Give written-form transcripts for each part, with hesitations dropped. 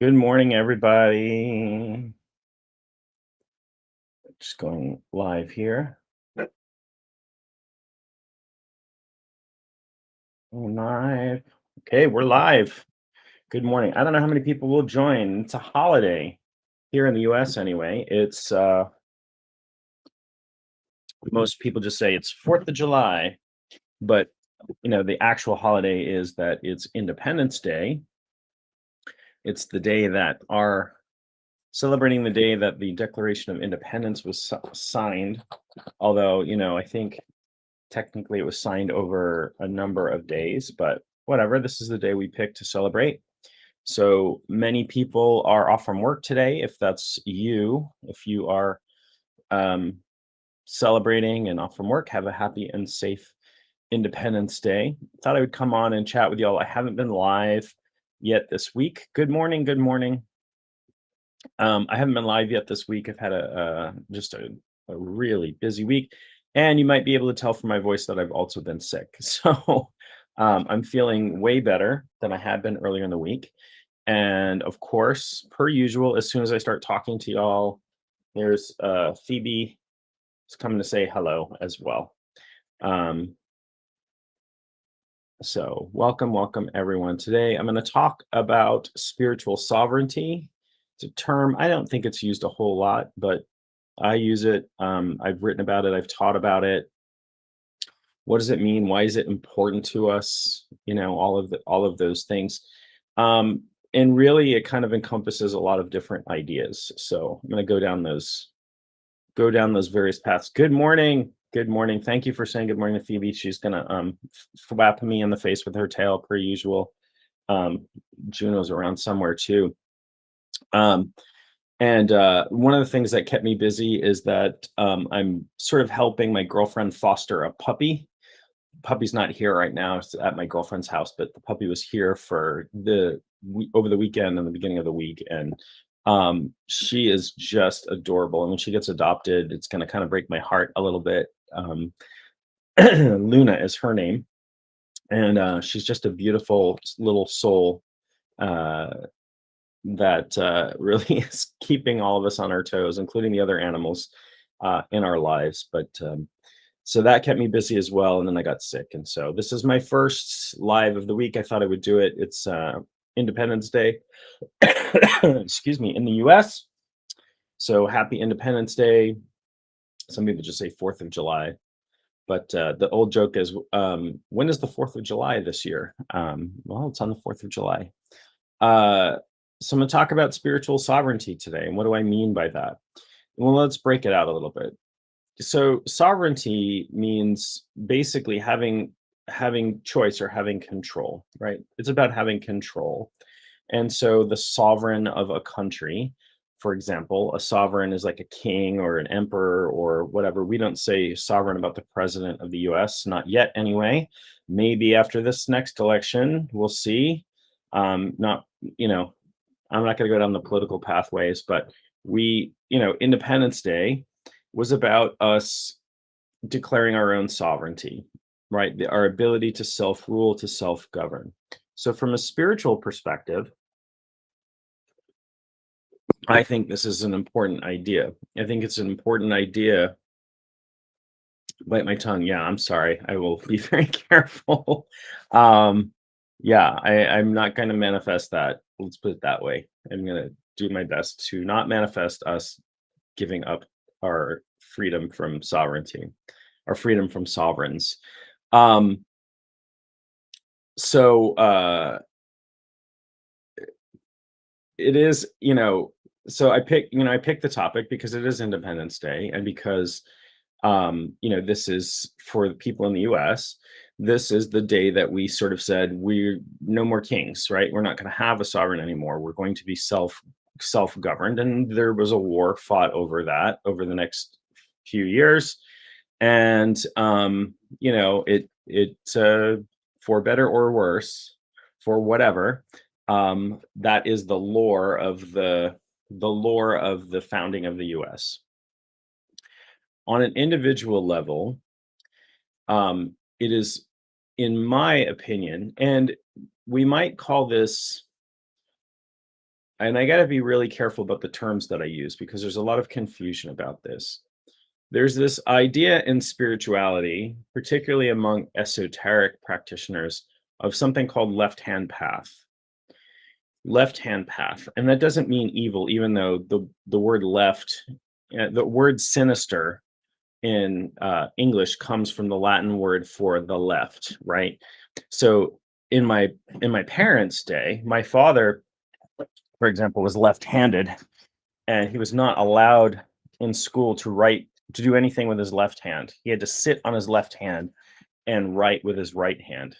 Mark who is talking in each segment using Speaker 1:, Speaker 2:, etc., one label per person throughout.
Speaker 1: Good morning, everybody. Just going live here. Live. Okay, we're live. Good morning. I don't know how many people will join. It's a holiday here in the US anyway. It's most people just say it's 4th of July, but the actual holiday is that it's Independence Day. It's the day that our celebrating the day that the Declaration of Independence was signed. Although, I think technically it was signed over a number of days, but whatever. This is the day we picked to celebrate. So many people are off from work today. If that's you, if you are um, celebrating and off from work, have a happy and safe Independence Day. Thought I would come on and chat with y'all. I haven't been live yet this week. Good morning. Good morning. I haven't been live yet this week. I've had just a really busy week, and you might be able to tell from my voice that I've also been sick. So I'm feeling way better than I had been earlier in the week. And of course, per usual, as soon as I start talking to y'all, there's Phoebe is coming to say hello as well. Um, so welcome everyone. Today I'm going to talk about spiritual sovereignty. It's a term I don't think it's used a whole lot, but I use it. I've written about it. I've taught about it. What does it mean? Why is it important to us? All of those things. And really, it kind of encompasses a lot of different ideas. So I'm going to go down those various paths. Good morning. Good morning. Thank you for saying good morning to Phoebe. She's going to flap me in the face with her tail per usual. Juno's around somewhere too. And one of the things that kept me busy is that I'm sort of helping my girlfriend foster a puppy. Puppy's not here right now. It's at my girlfriend's house, but the puppy was here for over the weekend and the beginning of the week. And she is just adorable. And when she gets adopted, it's going to kind of break my heart a little bit. Luna is her name. And she's just a beautiful little soul. That really is keeping all of us on our toes, including the other animals in our lives. But so that kept me busy as well. And then I got sick. And so this is my first live of the week. I thought I would do it. It's Independence Day, excuse me, in the US. So happy Independence Day. Some people just say 4th of July. But the old joke is, when is the 4th of July this year? Well, it's on the 4th of July. So I'm going to talk about spiritual sovereignty today. And what do I mean by that? Well, let's break it out a little bit. So sovereignty means basically having choice or having control, right? It's about having control. And so the sovereign of a country, for example, a sovereign is like a king or an emperor or whatever. We don't say sovereign about the president of the US, not yet anyway. Maybe after this next election, we'll see. Not, I'm not going to go down the political pathways, but Independence Day was about us declaring our own sovereignty, right? Our ability to self-rule, to self-govern. So from a spiritual perspective, I think this is an important idea. I think it's an important idea. Bite my tongue. Yeah, I'm sorry. I will be very careful. Yeah, I'm not going to manifest that. Let's put it that way. I'm going to do my best to not manifest us giving up our freedom from sovereignty, our freedom from sovereigns. So it is, so I picked the topic because it is Independence Day and because this is for the people in the US. This is the day that we sort of said we're no more kings, right? We're not going to have a sovereign anymore. We're going to be self-governed, and there was a war fought over that over the next few years, and it for better or worse, for whatever. That is the lore of the founding of the US. On an individual level, it is, in my opinion, and we might call this, and I got to be really careful about the terms that I use because there's a lot of confusion about this. There's this idea in spirituality, particularly among esoteric practitioners, of something called left-hand path. Left-hand path, and that doesn't mean evil, even though the word left, the word sinister in English comes from the Latin word for the left, right? So in my parents' day, my father, for example, was left-handed, and he was not allowed in school to do anything with his left hand. He had to sit on his left hand and write with his right hand.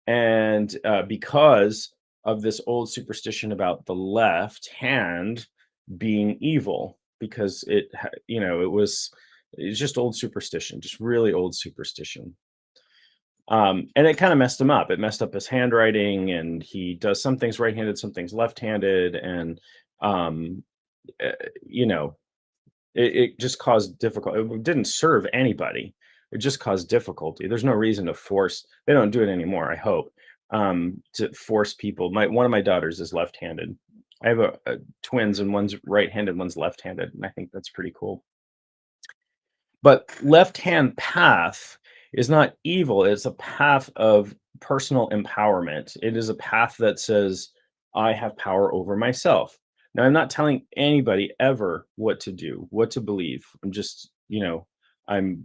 Speaker 1: And because of this old superstition about the left hand being evil, because it's just old superstition, just really old superstition. And it kind of messed him up. It messed up his handwriting, and he does some things right-handed, some things left-handed, and um, uh, you know, it just caused difficult. It didn't serve anybody. It just caused difficulty. There's no reason to force. They don't do it anymore, I hope, to force people. One of my daughters is left-handed. I have a twins, and one's right-handed, one's left-handed, and I think that's pretty cool. But left-hand path is not evil. It's a path of personal empowerment. It is a path that says, I have power over myself. Now, I'm not telling anybody ever what to do, what to believe. I'm just, I'm,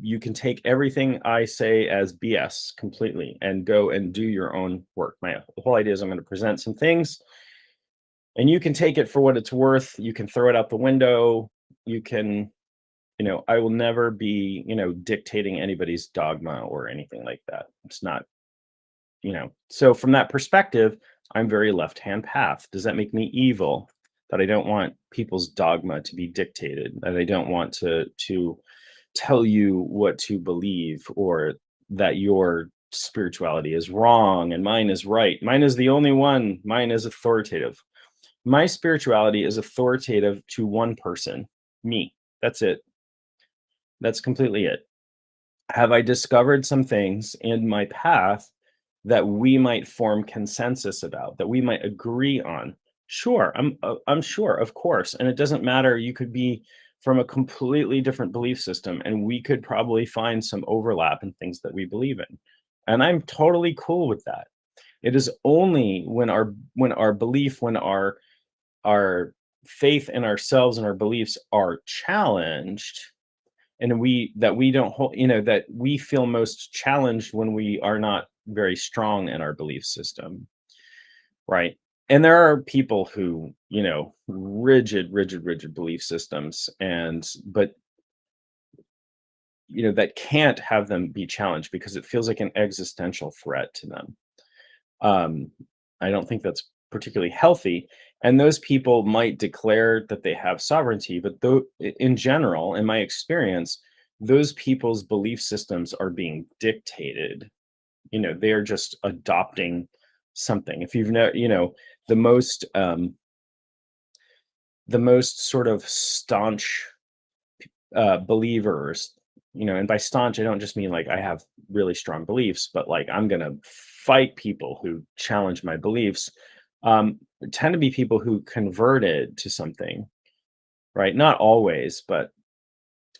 Speaker 1: you can take everything I say as BS completely and go and do your own work. The whole idea is I'm going to present some things and you can take it for what it's worth. You can throw it out the window. You can, I will never be, dictating anybody's dogma or anything like that. It's not, so from that perspective, I'm very left-hand path. Does that make me evil? That I don't want people's dogma to be dictated, that I don't want to tell you what to believe, or that your spirituality is wrong and mine is right. Mine is the only one. Mine is authoritative. My spirituality is authoritative to one person, me. That's it. That's completely it. Have I discovered some things in my path that we might form consensus about, that we might agree on? Sure, I'm sure, of course. And it doesn't matter. You could be from a completely different belief system, and we could probably find some overlap in things that we believe in. And I'm totally cool with that. It is only when our belief, when our faith in ourselves and our beliefs are challenged, and we don't hold, that we feel most challenged when we are not very strong in our belief system, right? And there are people who, rigid belief systems, but that can't have them be challenged because it feels like an existential threat to them. um I don't think that's particularly healthy. And those people might declare that they have sovereignty, but though in general, in my experience, those people's belief systems are being dictated. They're just adopting something. If you've know, the most sort of staunch believers, and by staunch, I don't just mean like I have really strong beliefs, but like I'm going to fight people who challenge my beliefs, tend to be people who converted to something, right? Not always, but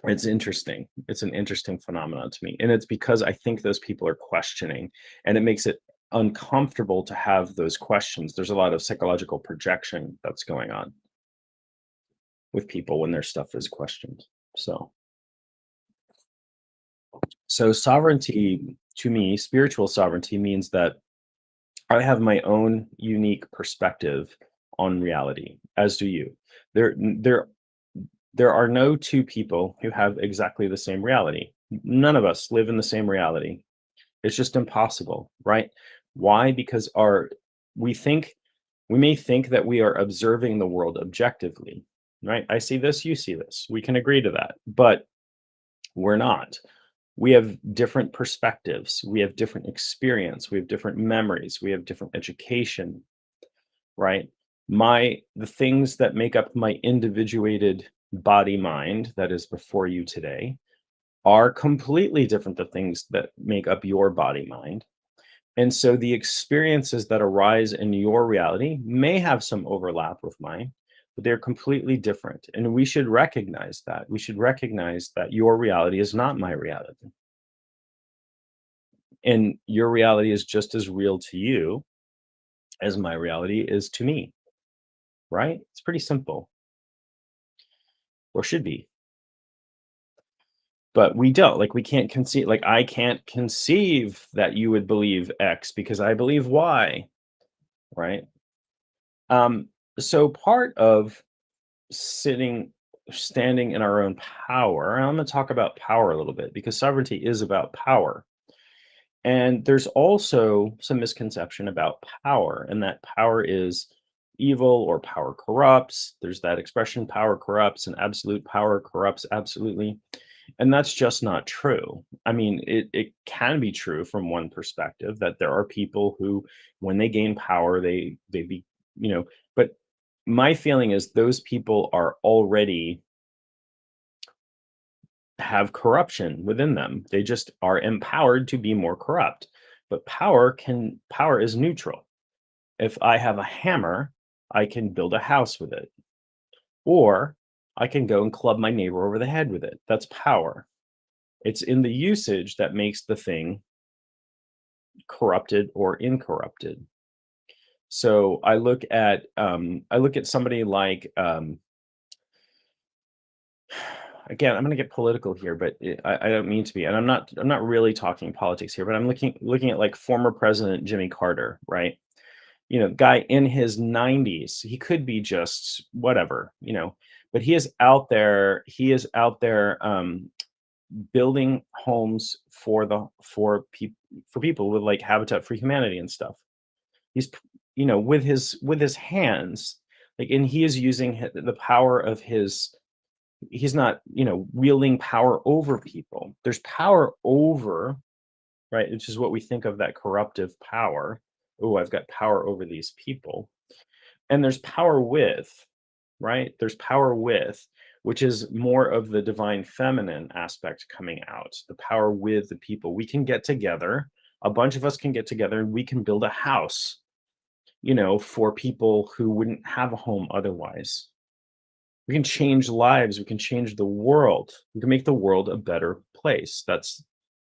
Speaker 1: it's interesting. It's an interesting phenomenon to me. And it's because I think those people are questioning, and it makes it uncomfortable to have those questions. There's a lot of psychological projection that's going on with people when their stuff is questioned. So sovereignty, to me, spiritual sovereignty means that I have my own unique perspective on reality, as do you. There, there, there are no two people who have exactly the same reality. None of us live in the same reality. It's just impossible, right? Why? Because we may think that we are observing the world objectively, right? I see this, you see this. We can agree to that, but we're not. We have different perspectives. We have different experience. We have different memories. We have different education, right? The things that make up my individuated body mind that is before you today are completely different than things that make up your body mind. And so the experiences that arise in your reality may have some overlap with mine, but they're completely different. And we should recognize that. We should recognize that your reality is not my reality. And your reality is just as real to you as my reality is to me, right? It's pretty simple, or should be. But we don't. Like, we can't conceive, like, I can't conceive that you would believe X because I believe Y, right? Um, so part of sitting standing in our own power, and I'm going to talk about power a little bit because sovereignty is about power. And there's also some misconception about power, and that power is evil or power corrupts. There's that expression, power corrupts, and absolute power corrupts absolutely. And that's just not true. I mean, it can be true from one perspective that there are people who, when they gain power, they be, you know, but my feeling is those people are already have corruption within them. They just are empowered to be more corrupt. But power is neutral. If I have a hammer, I can build a house with it. Or I can go and club my neighbor over the head with it. That's power. It's in the usage that makes the thing corrupted or incorrupted. So I look at somebody like again, I'm going to get political here, but I don't mean to be, and I'm not really talking politics here, but I'm looking at like former President Jimmy Carter, right? You know, guy in his 90s, he could be just whatever, you know, but he is out there. He is out there building homes for people with like Habitat for Humanity and stuff. He's you know, with his hands, like, and he is using the power of his, he's not, you know, wielding power over people. There's power over, right, which is what we think of, that corruptive power. Oh, I've got power over these people. And there's power with, right? There's power with, which is more of the divine feminine aspect coming out, the power with the people. We can get together, a bunch of us can get together and we can build a house, you know, for people who wouldn't have a home otherwise. We can change lives, we can change the world. We can make the world a better place. That's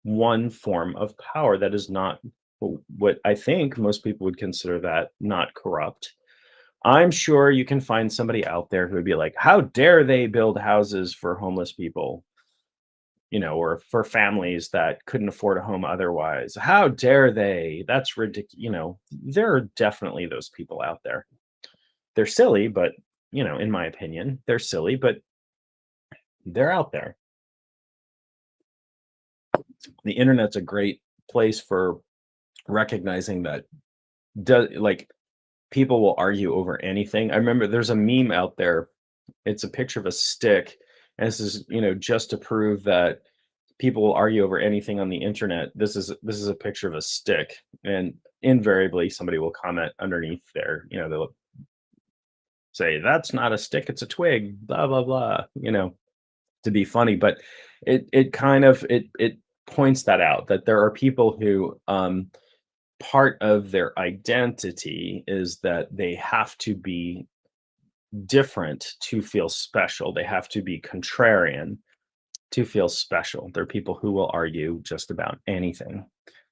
Speaker 1: one form of power that is not what I think most people would consider that not corrupt. I'm sure you can find somebody out there who would be like, "How dare they build houses for homeless people?" You know, or for families that couldn't afford a home otherwise. How dare they? That's ridiculous. You know, there are definitely those people out there. They're silly, but, you know, in my opinion, they're silly, but they're out there. The internet's a great place for recognizing that, like, people will argue over anything. I remember there's a meme out there. It's a picture of a stick, and this is, you know, just to prove that people will argue over anything on the internet. This is a picture of a stick, and invariably somebody will comment underneath there. You know, they'll say, "That's not a stick, it's a twig." Blah blah blah. You know, to be funny, but it kind of it points that out, that there are people who part of their identity is that they have to be different to feel special. They have to be contrarian to feel special. There are people who will argue just about anything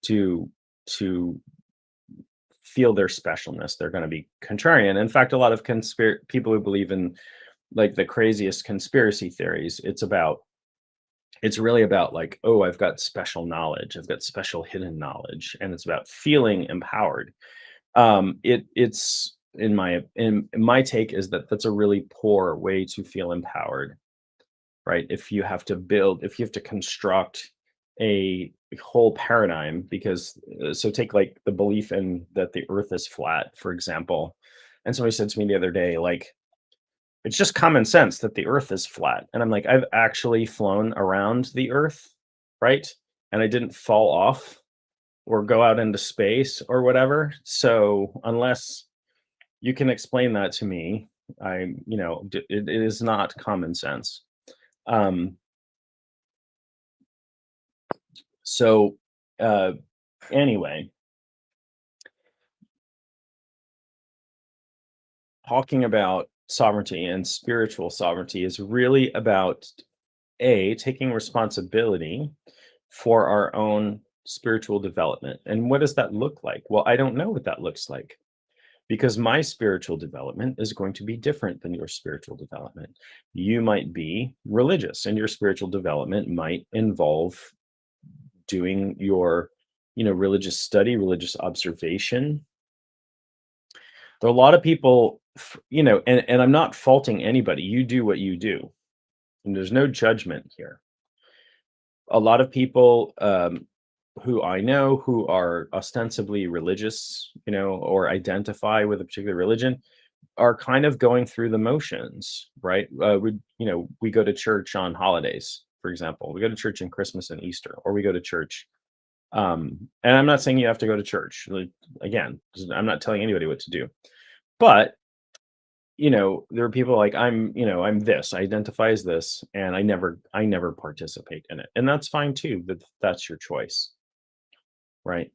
Speaker 1: to to feel their specialness. They're going to be contrarian. In fact, a lot of people who believe in like the craziest conspiracy theories, it's really about like, oh, I've got special knowledge, I've got special hidden knowledge, and it's about feeling empowered. It's in my take is that that's a really poor way to feel empowered, right? If you have to construct a whole paradigm, because so take like the belief in that the earth is flat, for example. And somebody said to me the other day, like, it's just common sense that the earth is flat. And I'm like, I've actually flown around the earth, right? And I didn't fall off or go out into space or whatever. So unless you can explain that to me, it is not common sense. Um, so uh, anyway, talking about sovereignty and spiritual sovereignty is really about taking responsibility for our own spiritual development. And what does that look like? Well, I don't know what that looks like because my spiritual development is going to be different than your spiritual development. You might be religious, and your spiritual development might involve doing your religious study, religious observation. There are a lot of people, and I'm not faulting anybody. You do what you do, and there's no judgment here. A lot of people who I know who are ostensibly religious, or identify with a particular religion, are kind of going through the motions, right? We go to church on holidays, for example. We go to church in Christmas and Easter, or we go to church. And I'm not saying you have to go to church. Like, again, I'm not telling anybody what to do. But there are people like I'm this, I identify as this, and I never participate in it. And that's fine too. That's your choice, right?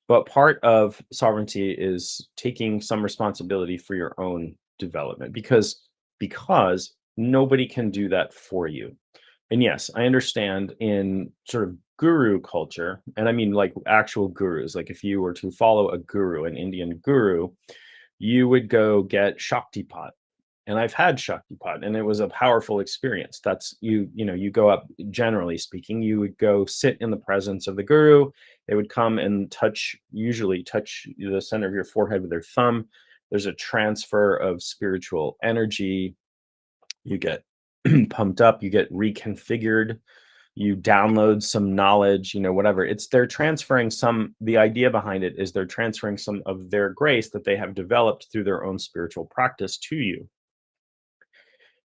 Speaker 1: But part of sovereignty is taking some responsibility for your own development because nobody can do that for you. And yes, I understand in sort of guru culture, and I mean like actual gurus, like if you were to follow a guru, an Indian guru, you would go get Shaktipat. And I've had Shaktipat, and it was a powerful experience. That's you go up, generally speaking, you would go sit in the presence of the guru. They would come and usually touch the center of your forehead with their thumb. There's a transfer of spiritual energy. You get pumped up, you get reconfigured, you download some knowledge, whatever. They're transferring the idea behind it is they're transferring some of their grace that they have developed through their own spiritual practice to you.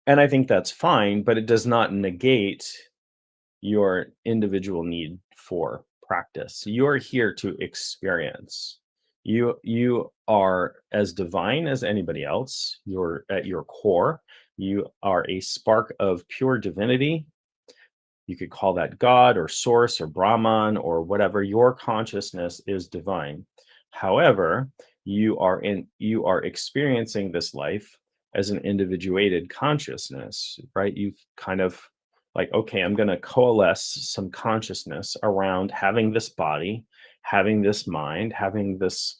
Speaker 1: And I think that's fine, but it does not negate your individual need for practice. You're here to experience. You are as divine as anybody else. You're at your core. You are a spark of pure divinity. You could call that God or source or Brahman or whatever. Your consciousness is divine. However, you are experiencing this life as an individuated consciousness, right? You've kind of like, okay, I'm going to coalesce some consciousness around having this body, having this mind, having this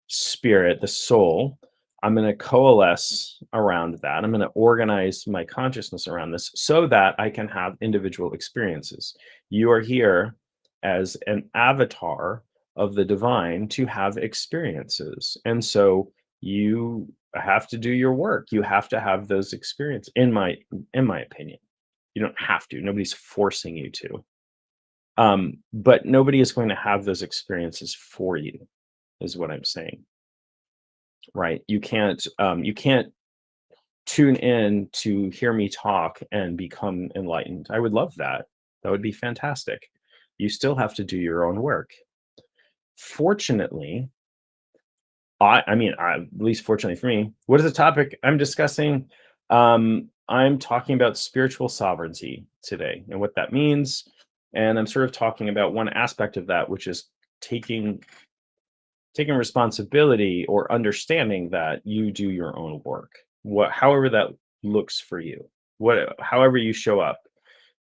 Speaker 1: spirit, the soul. I'm going to coalesce around that. I'm going to organize my consciousness around this so that I can have individual experiences. You are here as an avatar of the divine to have experiences. And so you have to do your work. You have to have those experiences, in my opinion. You don't have to. Nobody's forcing you to. But nobody is going to have those experiences for you, is what I'm saying. Right? You can't tune in to hear me talk and become enlightened. I would love that. That would be fantastic. You still have to do your own work. Fortunately, at least fortunately for me, what is the topic I'm discussing? I'm talking about spiritual sovereignty today and what that means. And I'm sort of talking about one aspect of that, which is taking responsibility or understanding that you do your own work, however that looks for you, however you show up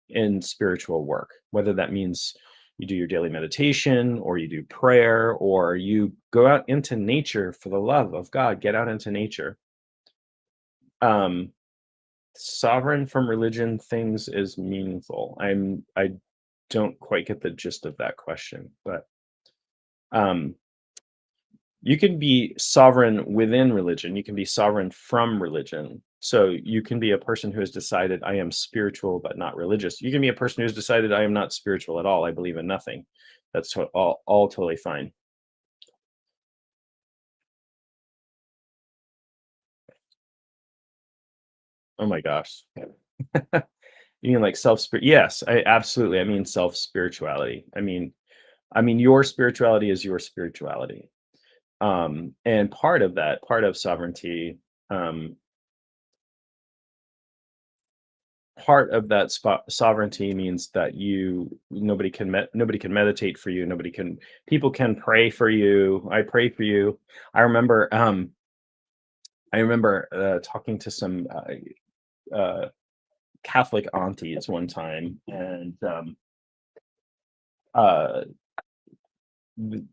Speaker 1: in spiritual work, whether that means you do your daily meditation or you do prayer or you go out into nature. For the love of God, get out into nature. Sovereign from religion things is meaningful. I don't quite get the gist of that question, but you can be sovereign within religion. You can be sovereign from religion. So you can be a person who has decided I am spiritual but not religious. You can be a person who's decided I am not spiritual at all. I believe in nothing. That's all totally fine. Oh my gosh. You mean like Yes, I absolutely. I mean self spirituality. I mean your spirituality is your spirituality. And part of sovereignty, um, part of that sovereignty means that nobody can meditate for you. People can pray for you. I pray for you. I remember I remember talking to some Catholic aunties one time, and uh, it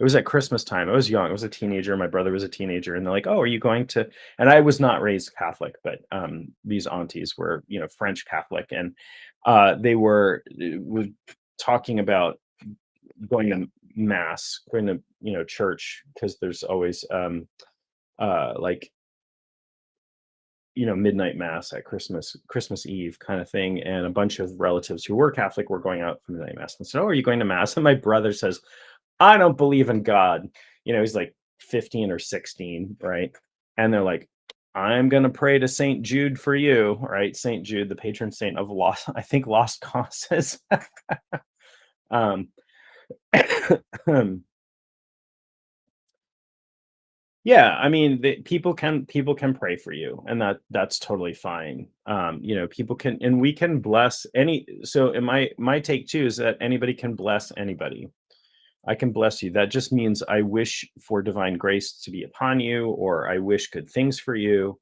Speaker 1: was at Christmas time. I was young. I was a teenager. My brother was a teenager, and they're like, "Oh, are you going to?" And I was not raised Catholic, but these aunties were, French Catholic, and were talking about going to mass, going to church, because there's always like midnight mass at Christmas Eve kind of thing. And a bunch of relatives who were Catholic were going out for midnight mass, and said, "Oh, are you going to mass?" And my brother says, "I don't believe in God." He's like 15 or 16, right? And they're like, "I'm gonna pray to Saint Jude for you," right? Saint Jude, the patron saint of lost, I think, lost causes. um Yeah, I mean, people can pray for you, and that's totally fine. People can, and we can bless any. So, in my take too is that anybody can bless anybody. I can bless you. That just means I wish for divine grace to be upon you, or I wish good things for you.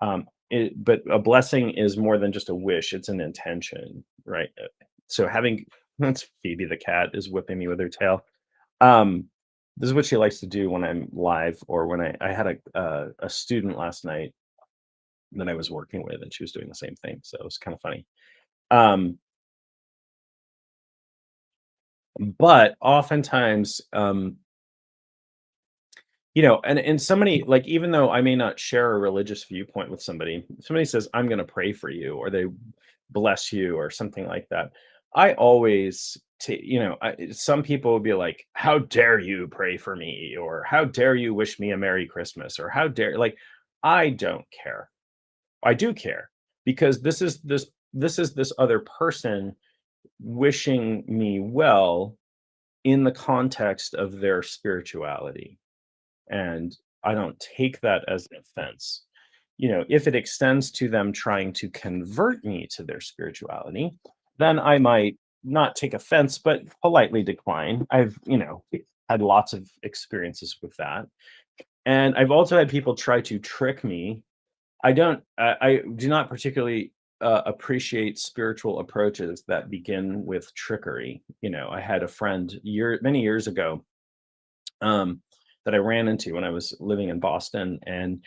Speaker 1: But a blessing is more than just a wish; it's an intention, right? So having that's Phoebe the cat is whipping me with her tail. Um, this is what she likes to do when I'm live, or when I had a student last night that I was working with, and she was doing the same thing. So it was kind of funny. Um, but oftentimes, and somebody, like, even though I may not share a religious viewpoint with somebody, if somebody says, "I'm going to pray for you," or they bless you, or something like that, I always some people will be like, "How dare you pray for me?" or "How dare you wish me a Merry Christmas?" or "How dare," like, I don't care. I do care, because this is this other person wishing me well in the context of their spirituality, and I don't take that as an offense. If it extends to them trying to convert me to their spirituality, then I might not take offense, but politely decline. I've, had lots of experiences with that. And I've also had people try to trick me. I do not particularly appreciate spiritual approaches that begin with trickery. I had a friend many years ago, um, that I ran into when I was living in Boston, and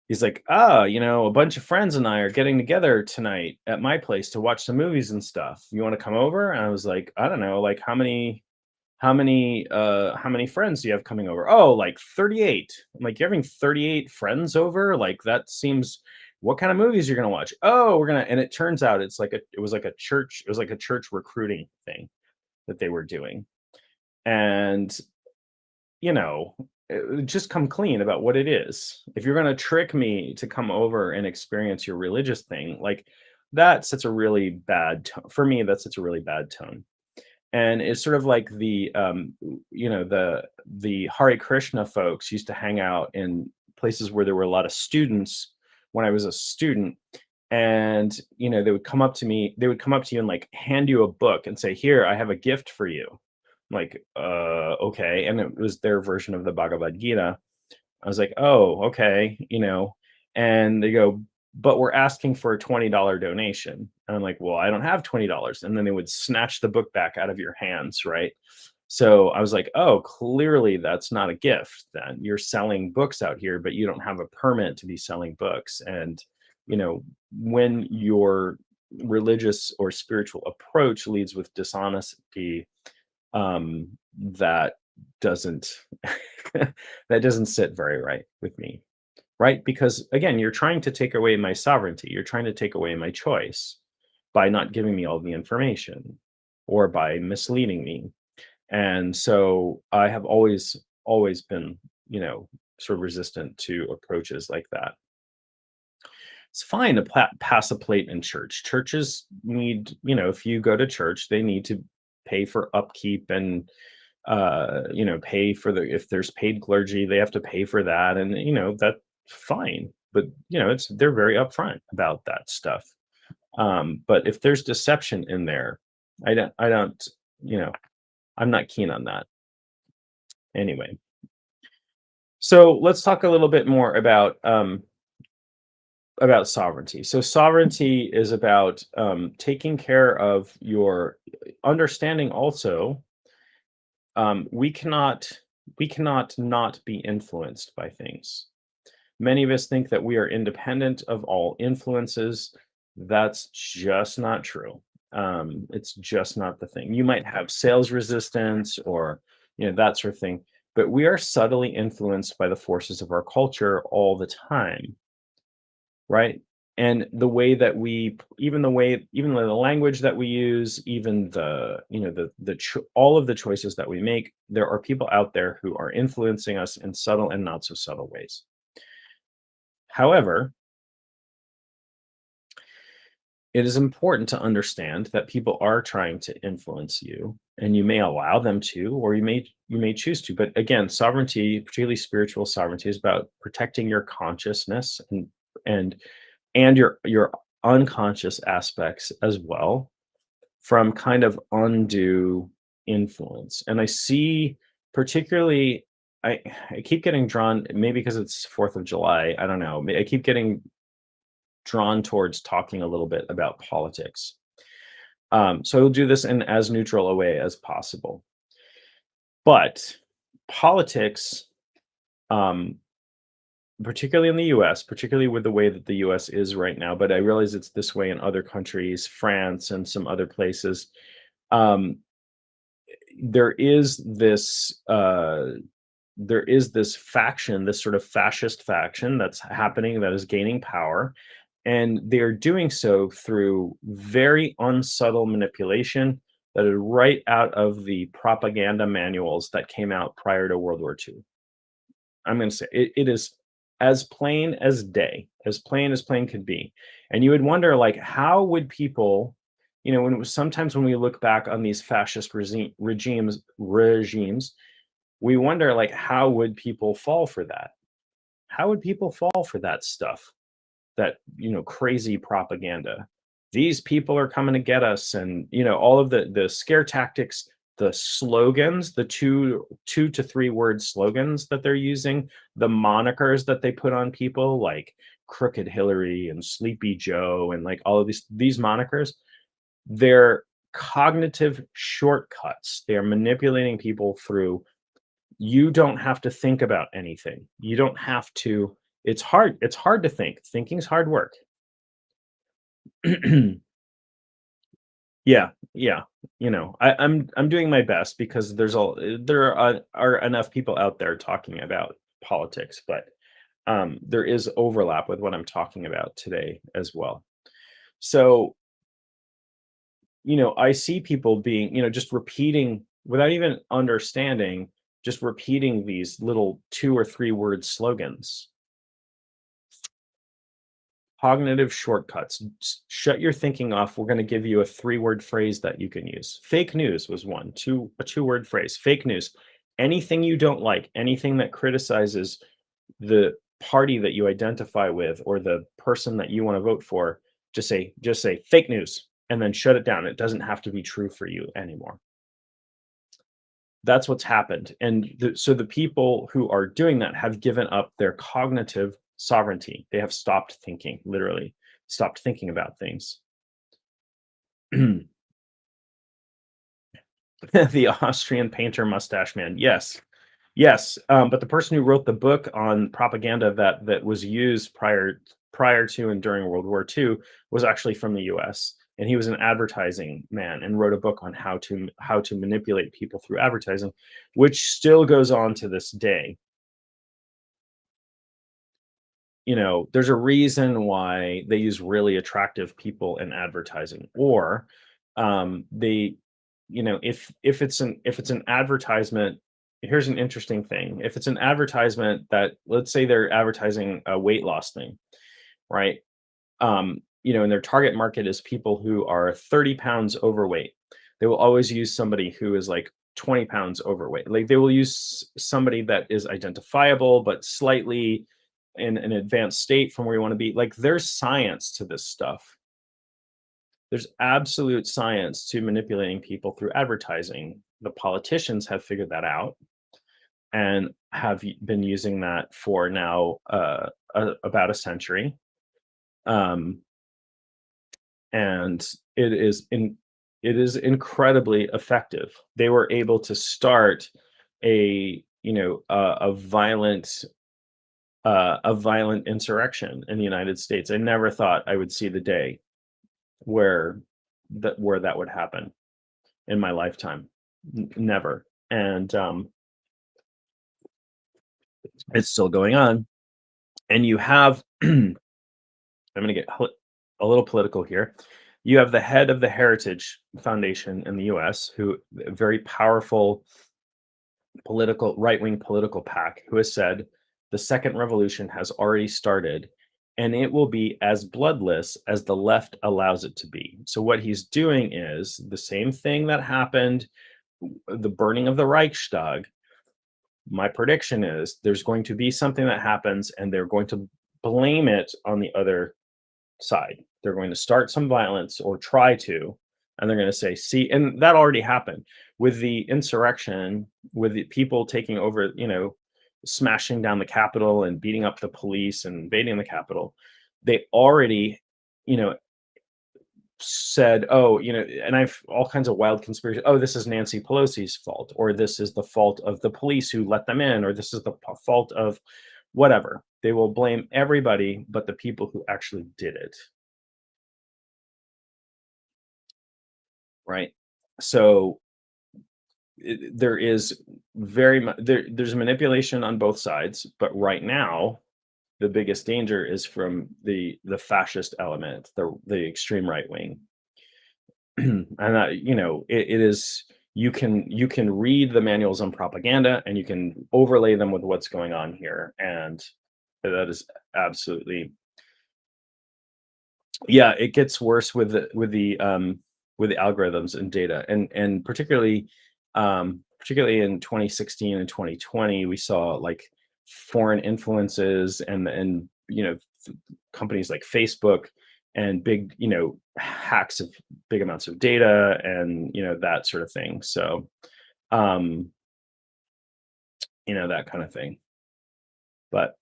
Speaker 1: he's like, "Ah, a bunch of friends and I are getting together tonight at my place to watch some movies and stuff. You want to come over?" And I was like, "I don't know, like, how many friends do you have coming over?" "Oh, like 38." I'm like, "You're having 38 friends over? Like, that seems, what kind of movies you're gonna watch?" "Oh, we're gonna," and it turns out it was like a church recruiting thing that they were doing. And you know, just come clean about what it is. If you're gonna trick me to come over and experience your religious thing, like, that sets a really bad tone. For me, that sets a really bad tone. And it's sort of like the Hare Krishna folks used to hang out in places where there were a lot of students when I was a student. And they would come up to you and, like, hand you a book and say, "Here, I have a gift for you." I'm like, okay. And it was their version of the Bhagavad Gita. I was like, "Oh, okay," and they go, "But we're asking for a $20 donation." And I'm like, "Well, I don't have $20." And then they would snatch the book back out of your hands, right? So I was like, "Oh, clearly that's not a gift then. You're selling books out here, but you don't have a permit to be selling books." And, when your religious or spiritual approach leads with dishonesty, that doesn't that doesn't sit very right with me, right? Because again, you're trying to take away my sovereignty. You're trying to take away my choice by not giving me all the information, or by misleading me. And so I have always been, sort of resistant to approaches like that. It's fine to pass a plate in church. Churches need, if you go to church, they need to pay for upkeep, and pay for the if there's paid clergy, they have to pay for that, and that's fine. But it's they're very upfront about that stuff. But if there's deception in there, I don't, you know, I'm not keen on that anyway. So let's talk a little bit more about sovereignty. So sovereignty is about taking care of your understanding. Also, we cannot not be influenced by things. Many of us think that we are independent of all influences. That's just not true. It's just not the thing. You might have sales resistance or that sort of thing, but we are subtly influenced by the forces of our culture all the time, right? And the way that even the language that we use, even all of the choices that we make, there are people out there who are influencing us in subtle and not so subtle ways. However, it is important to understand that people are trying to influence you, and you may allow them to, or you may choose to. But again, sovereignty, particularly spiritual sovereignty, is about protecting your consciousness and your unconscious aspects as well from kind of undue influence. And I see particularly I keep getting drawn, maybe because it's 4th of July, I don't know. I keep getting drawn towards talking a little bit about politics. So I'll do this in as neutral a way as possible. But politics, um, particularly in the US, particularly with the way that the US is right now, but I realize it's this way in other countries, France and some other places. Um, there is this faction, this sort of fascist faction that's happening, that is gaining power, and they're doing so through very unsubtle manipulation that is right out of the propaganda manuals that came out prior to World War II. I'm going to say it is as plain as day, as plain could be. And you would wonder, like, how would people, when it was sometimes when we look back on these fascist regimes, we wonder, like, how would people fall for that? How would people fall for that stuff? That, crazy propaganda. These people are coming to get us, and all of the scare tactics, the slogans, the two to three word slogans that they're using, the monikers that they put on people like Crooked Hillary and Sleepy Joe and like all of these monikers, they're cognitive shortcuts. They are manipulating people through. You don't have to think about anything. You don't have to. It's hard to think. Thinking's hard work. Yeah, yeah. I'm doing my best because there are enough people out there talking about politics, but there is overlap with what I'm talking about today as well. So, I see people being, just repeating without even understanding, just repeating these little two or three word slogans. Cognitive shortcuts. Shut your thinking off. We're going to give you a three-word phrase that you can use. Fake news was a two-word phrase. Fake news. Anything you don't like, anything that criticizes the party that you identify with or the person that you want to vote for, just say fake news and then shut it down. It doesn't have to be true for you anymore. That's what's happened. And so the people who are doing that have given up their cognitive sovereignty. They have stopped thinking, literally, stopped thinking about things. The Austrian painter mustache man. Yes. Yes. But the person who wrote the book on propaganda that was used prior to and during World War II was actually from the US. And he was an advertising man and wrote a book on how to manipulate people through advertising, which still goes on to this day. There's a reason why they use really attractive people in advertising, or they, if it's an advertisement. Here's an interesting thing. If it's an advertisement that, let's say they're advertising a weight loss thing, right? And their target market is people who are 30 pounds overweight. They will always use somebody who is like 20 pounds overweight. Like they will use somebody that is identifiable, but slightly in an advanced state from where you want to be. Like there's science to this stuff. There's absolute science to manipulating people through advertising. The politicians have figured that out. and have been using that for now about a century. Um, and it is incredibly effective. They were able to start a violent insurrection in the United States. I never thought I would see the day where that would happen in my lifetime. Never. And it's still going on. And you have I'm going to get a little political here. You have the head of the Heritage Foundation in the US, who a very powerful political right-wing political pack, who has said the second revolution has already started and it will be as bloodless as the left allows it to be. So what he's doing is the same thing that happened, the burning of the Reichstag. My prediction is there's going to be something that happens and they're going to blame it on the other side. They're going to start some violence or try to, and they're going to say, see, and that already happened with the insurrection, with the people taking over, smashing down the Capitol and beating up the police and invading the Capitol. They already, you know, said, oh, and I've all kinds of wild conspiracy. Oh, this is Nancy Pelosi's fault, or this is the fault of the police who let them in, or this is the fault of whatever. They will blame everybody but the people who actually did it. Right. So there is very much there's manipulation on both sides, but right now the biggest danger is from the fascist element, the extreme right wing. And it is, you can read the manuals on propaganda and you can overlay them with what's going on here, and that is absolutely, yeah, it gets worse with the algorithms and data, and particularly in 2016 and 2020, we saw like foreign influences and companies like Facebook and big, hacks of big amounts of data and that sort of thing. So um that kind of thing. But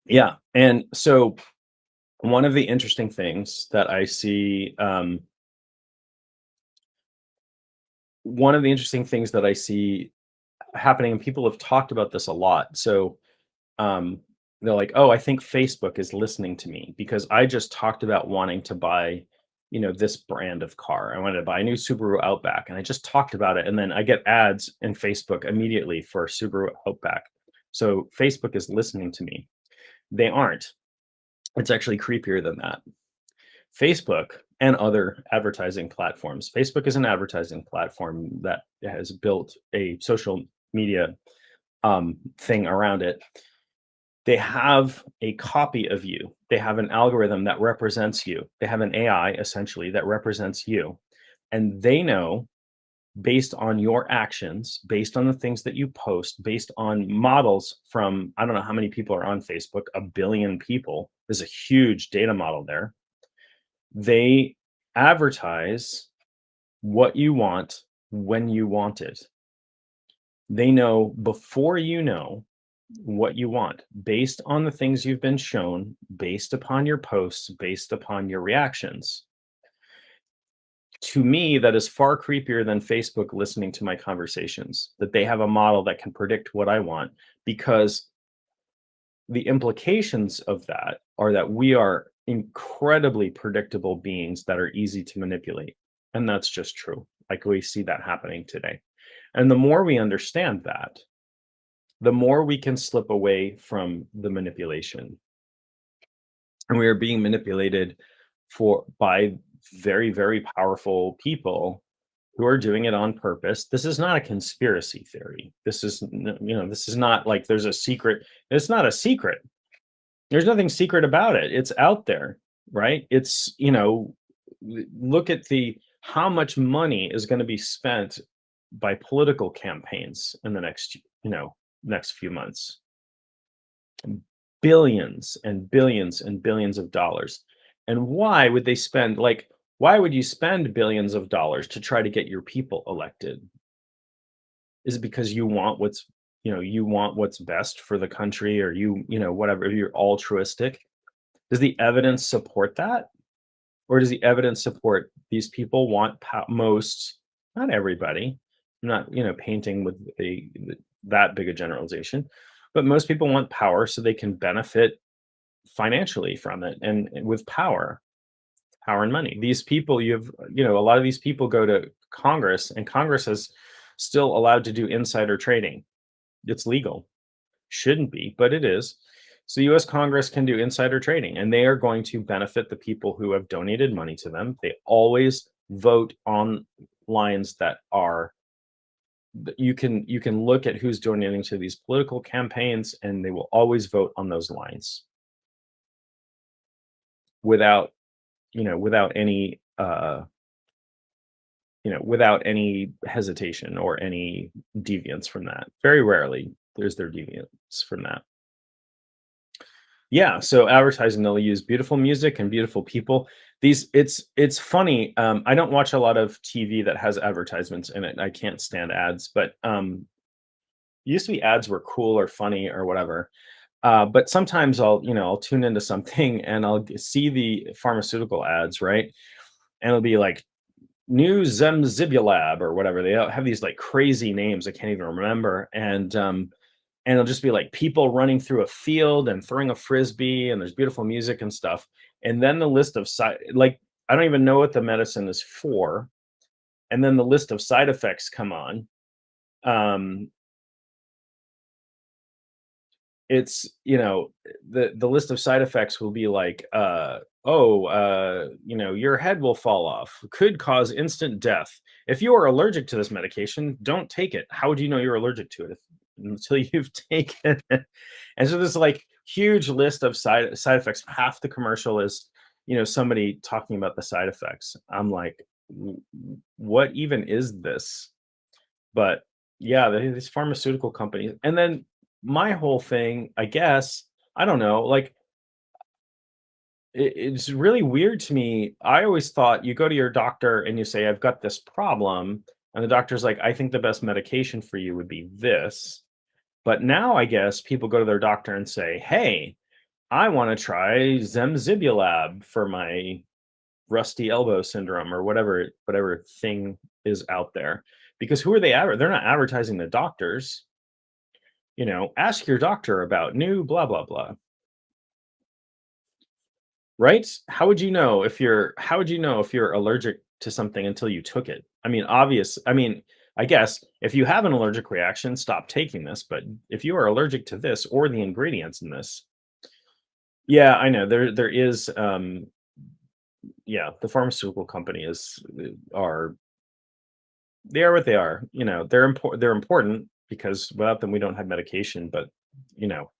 Speaker 1: yeah, and so one of the interesting things that I see one of the interesting things that I see happening, and people have talked about this a lot. So um, they're like, "Oh, I think Facebook is listening to me because I just talked about wanting to buy, this brand of car. I wanted to buy a new Subaru Outback, and I just talked about it, and then I get ads in Facebook immediately for Subaru Outback. So Facebook is listening to me. They aren't. It's actually creepier than that. Facebook and other advertising platforms. Facebook is an advertising platform that has built a social media thing around it. They have a copy of you. They have an algorithm that represents you. They have an AI essentially that represents you. And they know, based on your actions, based on the things that you post, based on models from, I don't know how many people are on Facebook, a billion people. There's a huge data model there. They advertise what you want when you want it. They know before you know what you want, based on the things you've been shown, based upon your posts, based upon your reactions. To me, that is far creepier than Facebook listening to my conversations, that they have a model that can predict what I want, because the implications of that are that we are incredibly predictable beings that are easy to manipulate. And that's just true. Like we see that happening today. And the more we understand that, the more we can slip away from the manipulation. And we are being manipulated by very, very powerful people who are doing it on purpose. This is not a conspiracy theory. This is not like there's a secret. It's not a secret. There's nothing secret about it. It's out there, right? It's, look at the how much money is going to be spent by political campaigns in the next few months. Billions and billions and billions of dollars. And why would they spend, like, Why would you spend billions of dollars to try to get your people elected? Is it because you want what's, you want what's best for the country, or whatever, you're altruistic? Does the evidence support that? Or does the evidence support these people want most, not everybody, I'm not, painting with that big a generalization, but most people want power so they can benefit financially from it, and with power and money. These people, a lot of these people go to Congress, and Congress is still allowed to do insider trading. It's legal. Shouldn't be, but it is. So US Congress can do insider trading, and they are going to benefit the people who have donated money to them. They always vote on lines that are, you can look at who's donating to these political campaigns, and they will always vote on those lines without, without any without any hesitation or any deviance from that. Very rarely there's their deviance from that. Yeah, so advertising, they'll use beautiful music and beautiful people. It's funny. I don't watch a lot of TV that has advertisements in it. I can't stand ads, but used to be ads were cool or funny or whatever. But sometimes I'll tune into something and I'll see the pharmaceutical ads, right? And it'll be like new Zemzibulab or whatever. They all have these like crazy names I can't even remember, and it'll just be like people running through a field and throwing a frisbee, and there's beautiful music and stuff. And then the list of side, like, I don't even know what the medicine is for, and then the list of side effects come on. Um, it's the list of side effects will be like, your head will fall off, could cause instant death. If you are allergic to this medication, don't take it. How would you know you're allergic to it until you've taken it? And so there's like huge list of side effects. Half the commercial is, somebody talking about the side effects. I'm like, What even is this?" But yeah, these pharmaceutical companies. And then my whole thing, I guess, I don't know, like, it's really weird to me. I always thought you go to your doctor and you say, "I've got this problem," and the doctor's like, "I think the best medication for you would be this." But now I guess people go to their doctor and say, "Hey, I want to try Zemzibulab for my rusty elbow syndrome," or whatever thing is out there. Because who are they they're not advertising the doctors. Ask your doctor about new blah blah blah. Right? How would you know if you're allergic to something until you took it? I guess if you have an allergic reaction, stop taking this, but if you are allergic to this or the ingredients in this, yeah, I know there is, yeah, the pharmaceutical company are they are what they are. They're important because without them we don't have medication, but you know.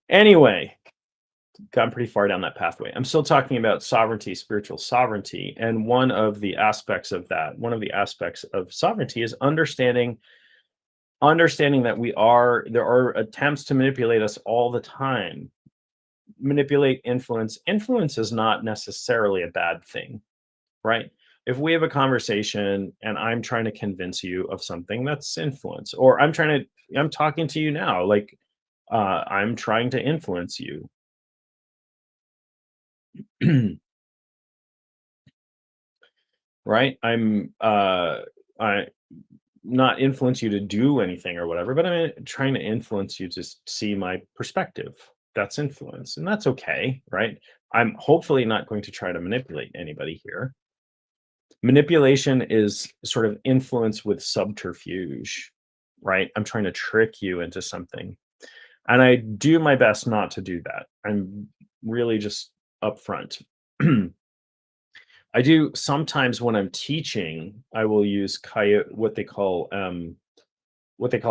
Speaker 1: Anyway, gone pretty far down that pathway. I'm still talking about sovereignty, spiritual sovereignty. And one of the aspects of sovereignty is understanding that there are attempts to manipulate us all the time. Manipulate, influence. Influence is not necessarily a bad thing, right? If we have a conversation and I'm trying to convince you of something, that's influence. Or I'm talking to you now, like, I'm trying to influence you. Right? I not influence you to do anything or whatever, but I'm trying to influence you to see my perspective. That's influence, and that's okay, right? I'm hopefully not going to try to manipulate anybody here. Manipulation is sort of influence with subterfuge, right? I'm trying to trick you into something. And I do my best not to do that. I'm really just upfront. I do sometimes when I'm teaching, I will use what they call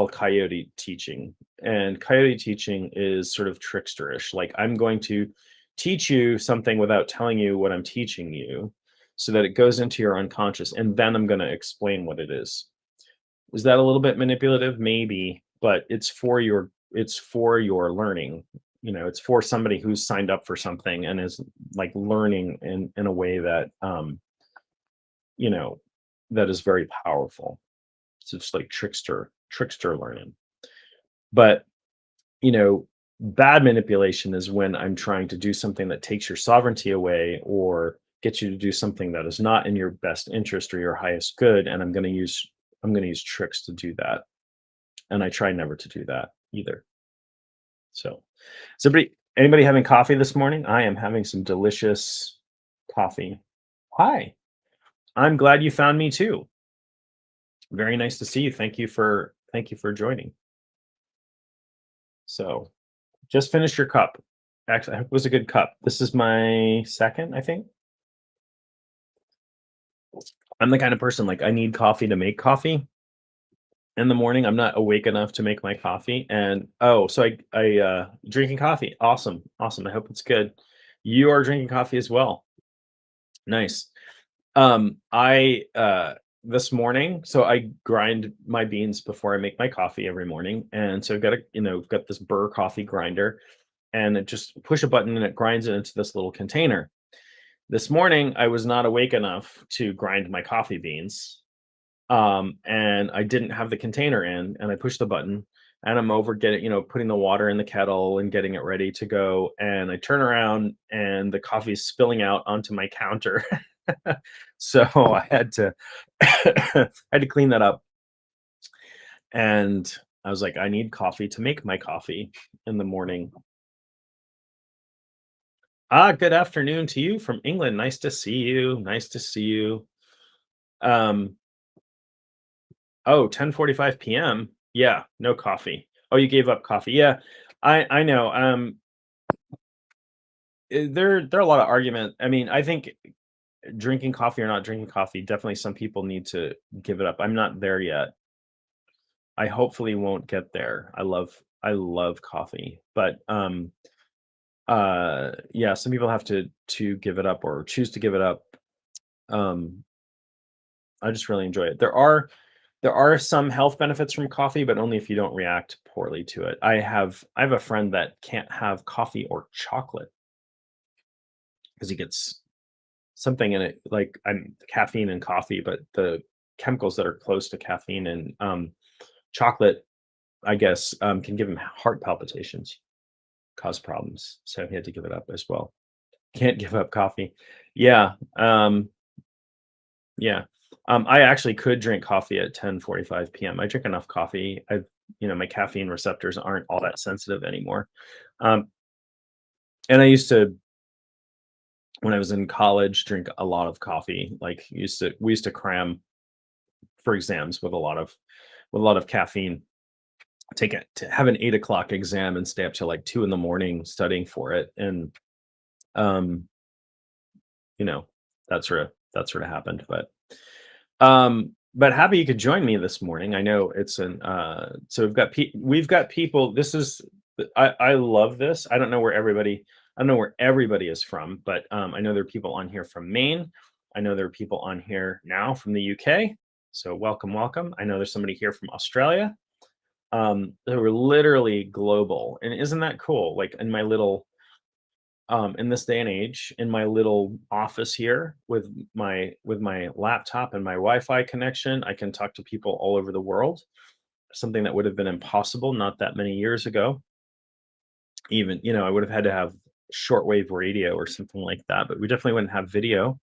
Speaker 1: coyote teaching. And coyote teaching is sort of tricksterish. Like, I'm going to teach you something without telling you what I'm teaching you so that it goes into your unconscious, and then I'm going to explain what it is. Is that a little bit manipulative? Maybe, but it's for your learning. it's for somebody who's signed up for something and is like learning in a way that you know that is very powerful. So it's like trickster learning. But you know, bad manipulation is when I'm trying to do something that takes your sovereignty away or gets you to do something that is not in your best interest or your highest good, and I'm going to use tricks to do that. And I try never to do that either. So, anybody having coffee this morning? I am having some delicious coffee. Hi. I'm glad you found me too. Very nice to see you. Thank you for joining. So, just finished your cup. Actually, it was a good cup. This is my second, I think. I'm the kind of person like I need coffee to make coffee in the morning. I'm not awake enough to make my coffee. And oh, so I drinking coffee. Awesome. Awesome. I hope it's good. You are drinking coffee as well. Nice. I this morning, so I grind my beans before I make my coffee every morning. And so I've got got this Burr coffee grinder, and it just push a button and it grinds it into this little container. This morning, I was not awake enough to grind my coffee beans, and I didn't have the container in, and I pushed the button, and I'm over getting, putting the water in the kettle and getting it ready to go, and I turn around and the coffee is spilling out onto my counter. So I had to I had to clean that up, and I was like, I need coffee to make my coffee in the morning. Good afternoon to you from England. Nice to see you. Nice to see you. Um, oh, 10:45 p.m. Yeah, no coffee. Oh, you gave up coffee. Yeah, I know. There are a lot of argument. I mean, I think drinking coffee or not drinking coffee, definitely some people need to give it up. I'm not there yet. I hopefully won't get there. I love coffee, but yeah, some people have to give it up or choose to give it up. Um I just really enjoy it. There are some health benefits from coffee, but only if you don't react poorly to it. I have a friend that can't have coffee or chocolate because he gets something in it, like caffeine in coffee, but the chemicals that are close to caffeine and chocolate, I guess, can give him heart palpitations, cause problems. So he had to give it up as well. Can't give up coffee. Yeah. Yeah. I actually could drink coffee at 10:45 p.m. I drink enough coffee. My caffeine receptors aren't all that sensitive anymore. Um, and I used to, when I was in college, drink a lot of coffee. Like we used to cram for exams with a lot of caffeine. Take it to have an 8 o'clock exam and stay up till like 2 in the morning studying for it. And um, you know, that sort of happened. But happy you could join me this morning. I know it's so we've got people. This is I love this. I don't know where everybody is from, but I know there are people on here from Maine. I know there are people on here now from the UK. So welcome, welcome. I know there's somebody here from Australia. They were literally global, and isn't that cool? Like in this day and age, in my little office here with my laptop and my Wi-Fi connection, I can talk to people all over the world. Something that would have been impossible not that many years ago. Even, I would have had to have shortwave radio or something like that, but we definitely wouldn't have video,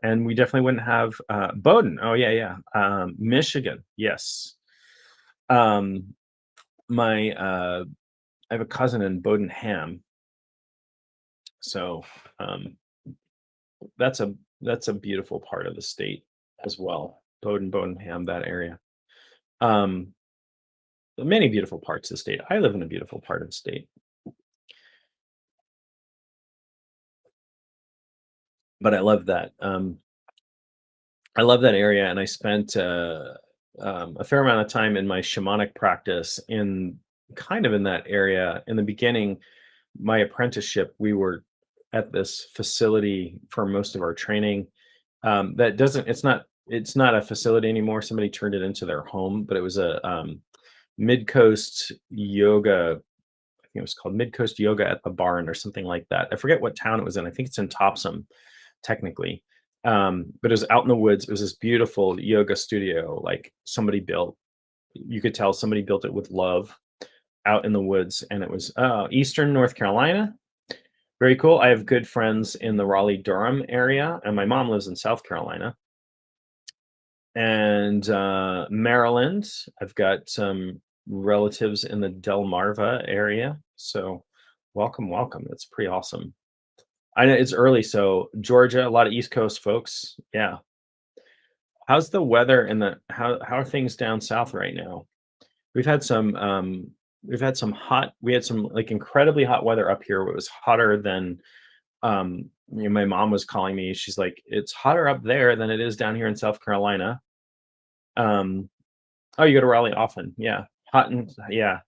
Speaker 1: and we definitely wouldn't have Bowdoin. Oh yeah, yeah. Michigan, yes. Um, my I have a cousin in Bowdoin Ham, so um, that's a beautiful part of the state as well. Bodenham, that area. Um, many beautiful parts of the state. I live in a beautiful part of the state, but I love that. I love that area, and I spent a fair amount of time in my shamanic practice in kind of in that area. In the beginning, my apprenticeship, we were at this facility for most of our training. That doesn't. It's not a facility anymore. Somebody turned it into their home, but it was a mid coast yoga. think it was called Mid Coast Yoga at the Barn or something like that. I forget what town it was in. I think it's in Topsom, technically. But it was out in the woods. It was this beautiful yoga studio, like somebody built. You could tell somebody built it with love out in the woods, and it was Eastern North Carolina. Very cool. I have good friends in the Raleigh Durham area, and my mom lives in South Carolina and Maryland. I've got some relatives in the Delmarva area. So, welcome, welcome. That's pretty awesome. I know it's early, so Georgia, a lot of East Coast folks. Yeah. How's the weather in the how are things down south right now? We've had some we had some like incredibly hot weather up here. It was hotter than my mom was calling me. She's like, "It's hotter up there than it is down here in South Carolina." Um oh, you go to Raleigh often. Yeah. Hot and yeah,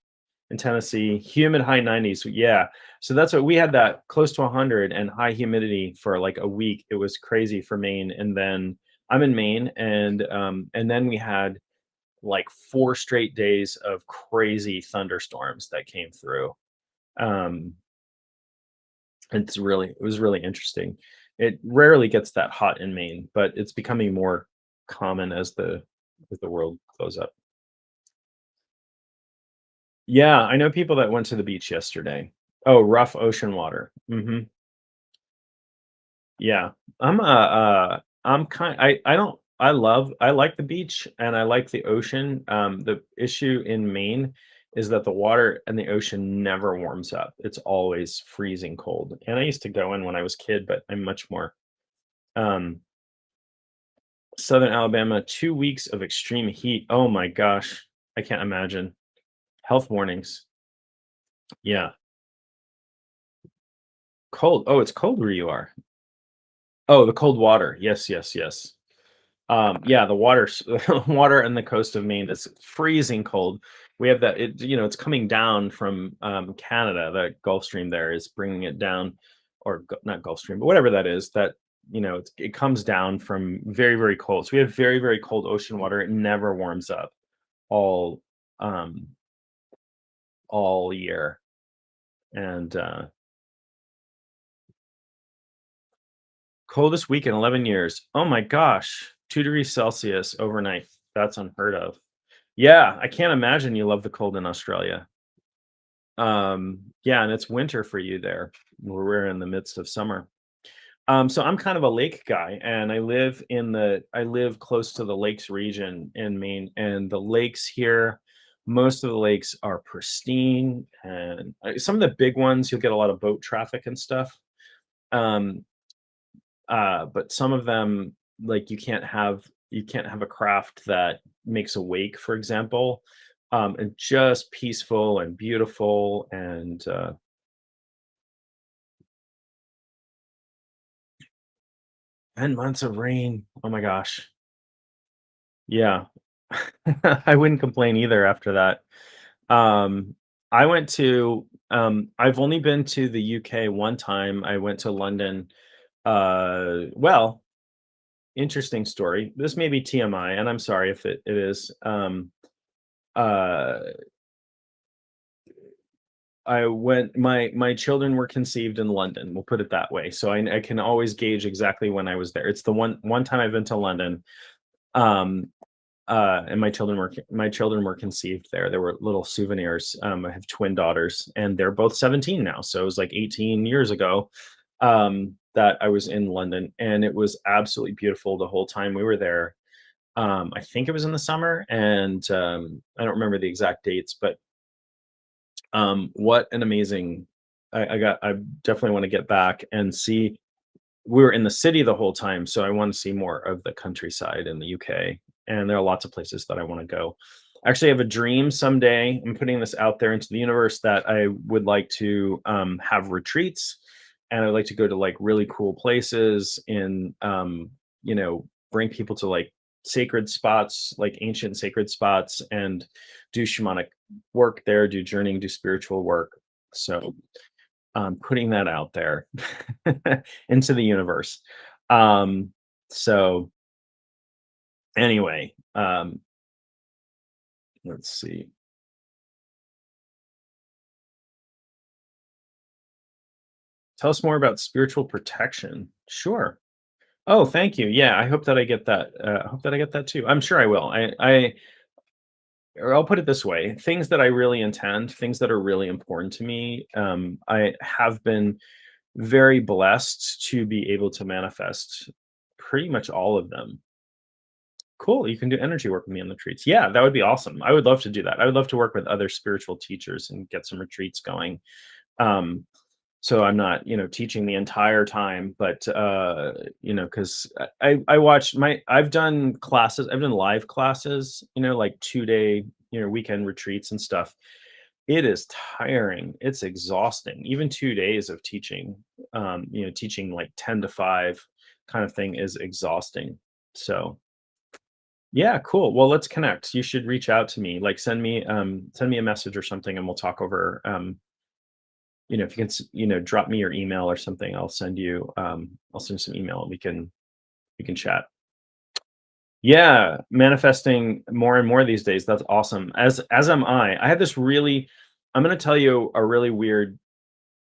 Speaker 1: in Tennessee, humid high 90s. Yeah. So that's what we had, that close to 100 and high humidity for like a week. It was crazy for Maine. And then I'm in Maine, and then we had like 4 straight days of crazy thunderstorms that came through. Um, it was really interesting. It rarely gets that hot in Maine, but it's becoming more common as the world goes up. Yeah, I know people that went to the beach yesterday. Oh, rough ocean water. Yeah. I don't I like the beach and I like the ocean. The issue in Maine is that the water and the ocean never warms up. It's always freezing cold. And I used to go in when I was a kid, but I'm much more um Southern Alabama, 2 weeks of extreme heat. Oh my gosh. I can't imagine. Health warnings. Yeah. Cold. Oh, it's cold where you are. Oh, the cold water. Yes, yes, yes. Yeah, the water in the coast of Maine is freezing cold. We have that, it's coming down from Canada. The Gulf Stream there is bringing it down, or not Gulf Stream, but whatever that is. That it comes down from very very cold. So we have very very cold ocean water. It never warms up all um, all year, and coldest week in 11 years. Oh my gosh, 2 degrees Celsius overnight. That's unheard of. Yeah, I can't imagine you love the cold in Australia. Yeah, and it's winter for you there, where we're in the midst of summer. So I'm kind of a lake guy, and I live close to the lakes region in Maine, and the lakes here, most of the lakes are pristine, and some of the big ones you'll get a lot of boat traffic and stuff. Um, but some of them, like you can't have a craft that makes a wake, for example, and just peaceful and beautiful, and 10 months of rain. Oh my gosh. Yeah. I wouldn't complain either after that. Um, I went to I've only been to the UK one time. I went to London. Well, interesting story. This may be TMI, and I'm sorry if it is. Uh, I went my children were conceived in London, we'll put it that way. So I can always gauge exactly when I was there. It's the one time I've been to London. Um, and my children were conceived there. There were little souvenirs. I have twin daughters, and they're both 17 now. So it was like 18 years ago that I was in London, and it was absolutely beautiful the whole time we were there. I think it was in the summer, and I don't remember the exact dates, but what an amazing I definitely want to get back and see. We were in the city the whole time, so I want to see more of the countryside in the UK, and there are lots of places that I want to go. Actually, I have a dream someday. I'm putting this out there into the universe that I would like to have retreats, and I'd like to go to like really cool places and bring people to like sacred spots, like ancient sacred spots, and do shamanic work there, do journeying, do spiritual work. So putting that out there into the universe. Um, so anyway, let's see. Tell us more about spiritual protection. Sure. Oh, thank you. Yeah, I hope that I get that. I hope that I get that too. I'm sure I will. Or I'll put it this way: things that I really intend, things that are really important to me. I have been very blessed to be able to manifest pretty much all of them. Cool. You can do energy work with me on the retreats. Yeah, that would be awesome. I would love to do that. I would love to work with other spiritual teachers and get some retreats going. Um, so I'm not, teaching the entire time, but because I watch I've done classes, I've done live classes, like 2 day, weekend retreats and stuff. It is tiring. It's exhausting. Even 2 days of teaching, teaching like 10 to 5 kind of thing is exhausting. So yeah, cool. Well, let's connect. You should reach out to me. Like send me a message or something and we'll talk over if you can drop me your email or something, I'll send you some email and we can chat. Yeah, manifesting more and more these days. That's awesome. As am I. I had this really I'm going to tell you a really weird,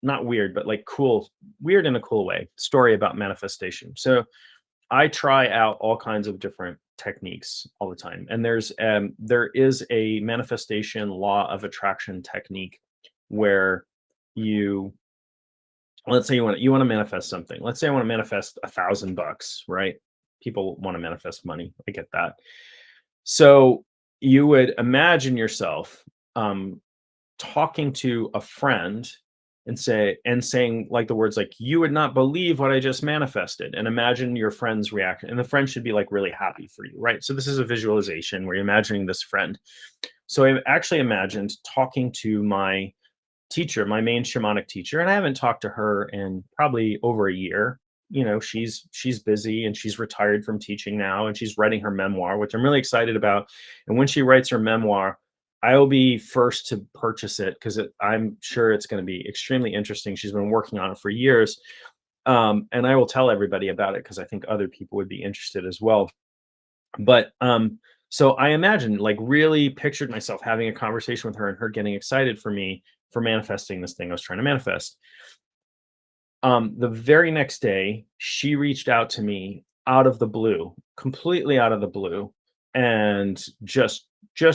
Speaker 1: not weird, but like cool, weird in a cool way story about manifestation. So I try out all kinds of different techniques all the time. And there is a manifestation law of attraction technique where you let's say you want to manifest something. Let's say I want to manifest $1,000, right? People want to manifest money. I get that. So you would imagine yourself um, talking to a friend and saying like the words like you would not believe what I just manifested, and imagine your friend's reaction, and the friend should be like really happy for you, right? So this is a visualization where you're imagining this friend. So I actually imagined talking to my teacher, my main shamanic teacher, and I haven't talked to her in probably over a year. She's busy and she's retired from teaching now, and she's writing her memoir, which I'm really excited about. And when she writes her memoir, I will be first to purchase it because I'm sure it's going to be extremely interesting. She's been working on it for years, and I will tell everybody about it because I think other people would be interested as well. But so I imagined, like, really pictured myself having a conversation with her and her getting excited for me for manifesting this thing I was trying to manifest. The very next day, she reached out to me out of the blue, completely out of the blue, and just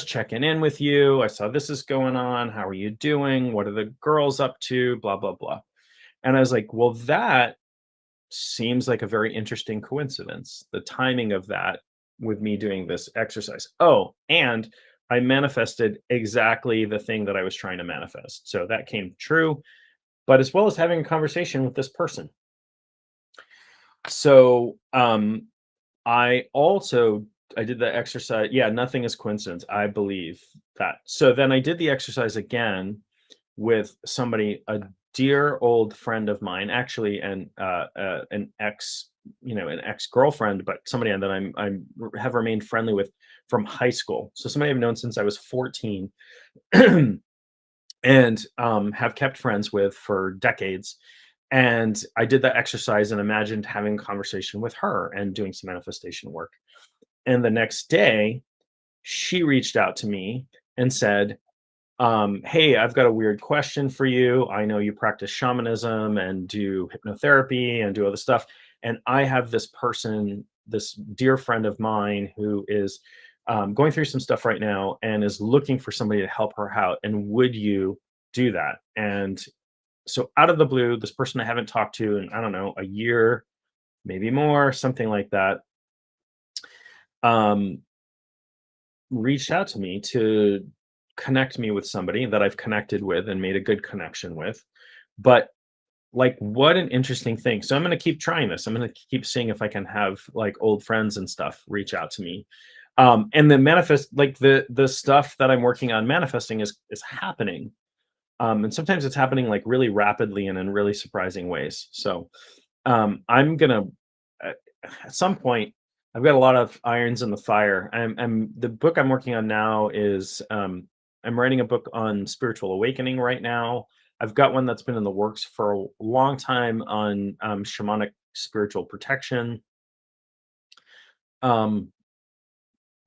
Speaker 1: checking in with you. I saw this is going on. How are you doing? What are the girls up to? Blah blah blah. And I was like, well, that seems like a very interesting coincidence. The timing of that with me doing this exercise. Oh, and I manifested exactly the thing that I was trying to manifest. So that came true, but as well as having a conversation with this person. So I did the exercise. Yeah, nothing is coincidence. I believe that. So then I did the exercise again with somebody, a dear old friend of mine, actually, and an ex girlfriend, but somebody that have remained friendly with from high school. So somebody I've known since I was 14, and have kept friends with for decades. And I did that exercise and imagined having a conversation with her and doing some manifestation work. And the next day, she reached out to me and said, hey, I've got a weird question for you. I know you practice shamanism and do hypnotherapy and do other stuff. And I have this person, this dear friend of mine who is going through some stuff right now and is looking for somebody to help her out. And would you do that? And so out of the blue, this person I haven't talked to in, I don't know, a year, maybe more, something like that, um, reached out to me to connect me with somebody that I've connected with and made a good connection with. But like, what an interesting thing. So I'm going to keep trying this. I'm going to keep seeing if I can have like old friends and stuff reach out to me. And the manifest, like the stuff that I'm working on manifesting is happening. And sometimes it's happening like really rapidly and in really surprising ways. So I'm gonna at at some point, I've got a lot of irons in the fire. The book I'm working on now is I'm writing a book on spiritual awakening right now. I've got one that's been in the works for a long time on shamanic spiritual protection. Um,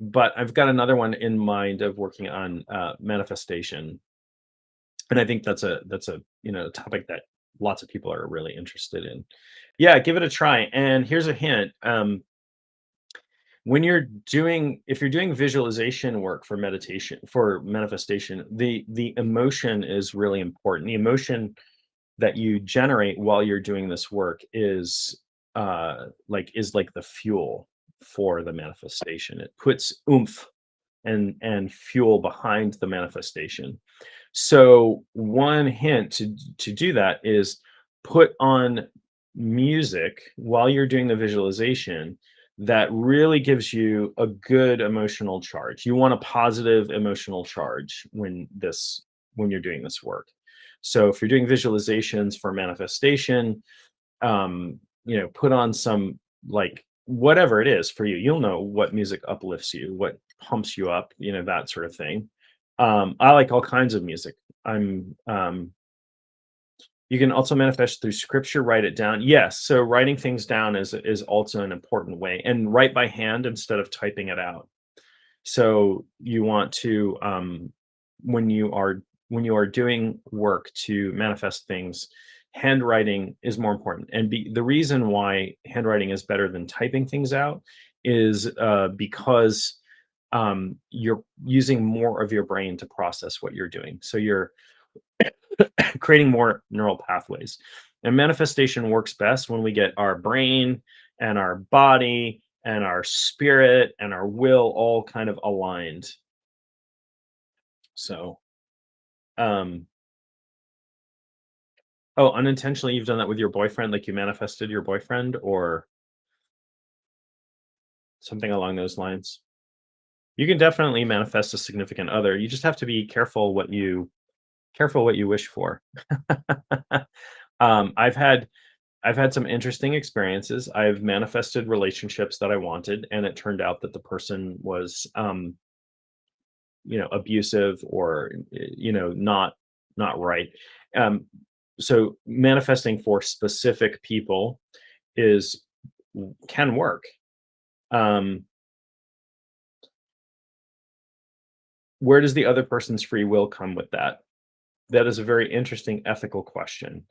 Speaker 1: but I've got another one in mind of working on manifestation, and I think that's a topic that lots of people are really interested in. Yeah, give it a try. And here's a hint. When you're doing if you're doing visualization work for meditation, for manifestation, the emotion is really important. The emotion that you generate while you're doing this work is like the fuel for the manifestation. It puts oomph and fuel behind the manifestation. So one hint to do that is put on music while you're doing the visualization that really gives you a good emotional charge. You want a positive emotional charge when you're doing this work. So if you're doing visualizations for manifestation, put on some, like, whatever it is for you. You'll know what music uplifts you, what pumps you up, that sort of thing. I like all kinds of music. I'm You can also manifest through scripture, write it down. Yes, so writing things down is also an important way, and write by hand instead of typing it out. So you want to, when you are doing work to manifest things, handwriting is more important. And the reason why handwriting is better than typing things out is because you're using more of your brain to process what you're doing. So you're creating more neural pathways. And manifestation works best when we get our brain and our body and our spirit and our will all kind of aligned. So, um, oh, unintentionally, you've done that with your boyfriend, like you manifested your boyfriend or something along those lines. You can definitely manifest a significant other. You just have to be careful what you wish for. um, I've had I've had some interesting experiences. I've manifested relationships that I wanted, and it turned out that the person was, abusive or, not right. Um, so manifesting for specific people is can work. Um, where does the other person's free will come with that? That is a very interesting ethical question.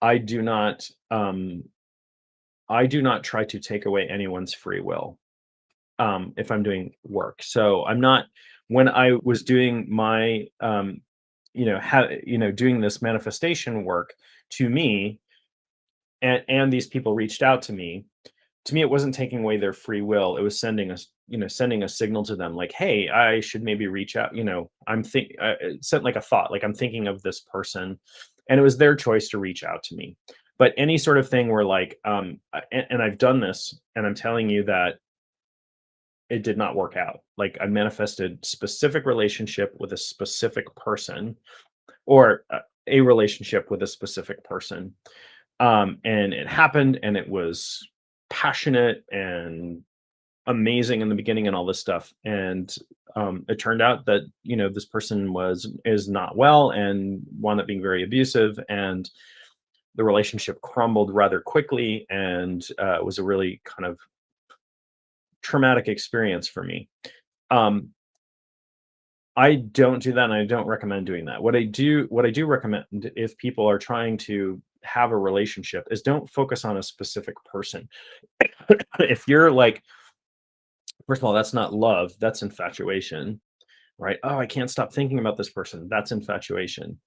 Speaker 1: I do not. I do not try to take away anyone's free will. If I'm doing work. So I'm not when I was doing my doing this manifestation work to me, and these people reached out to me it wasn't taking away their free will. It was sending a signal to them like, hey, I should maybe reach out. It sent like a thought, like I'm thinking of this person, and it was their choice to reach out to me. But any sort of thing where, like, and I've done this, and I'm telling you that it did not work out. Like, I manifested specific relationship with a specific person, or a relationship with a specific person. And it happened, and it was passionate and amazing in the beginning and all this stuff. And it turned out that, this person is not well and wound up being very abusive, and the relationship crumbled rather quickly, and it was a really kind of traumatic experience for me. Um, I don't do that, and I don't recommend doing that. What I do recommend, if people are trying to have a relationship, is don't focus on a specific person. If you're like, first of all, that's not love, that's infatuation, right? Oh, I can't stop thinking about this person. That's infatuation.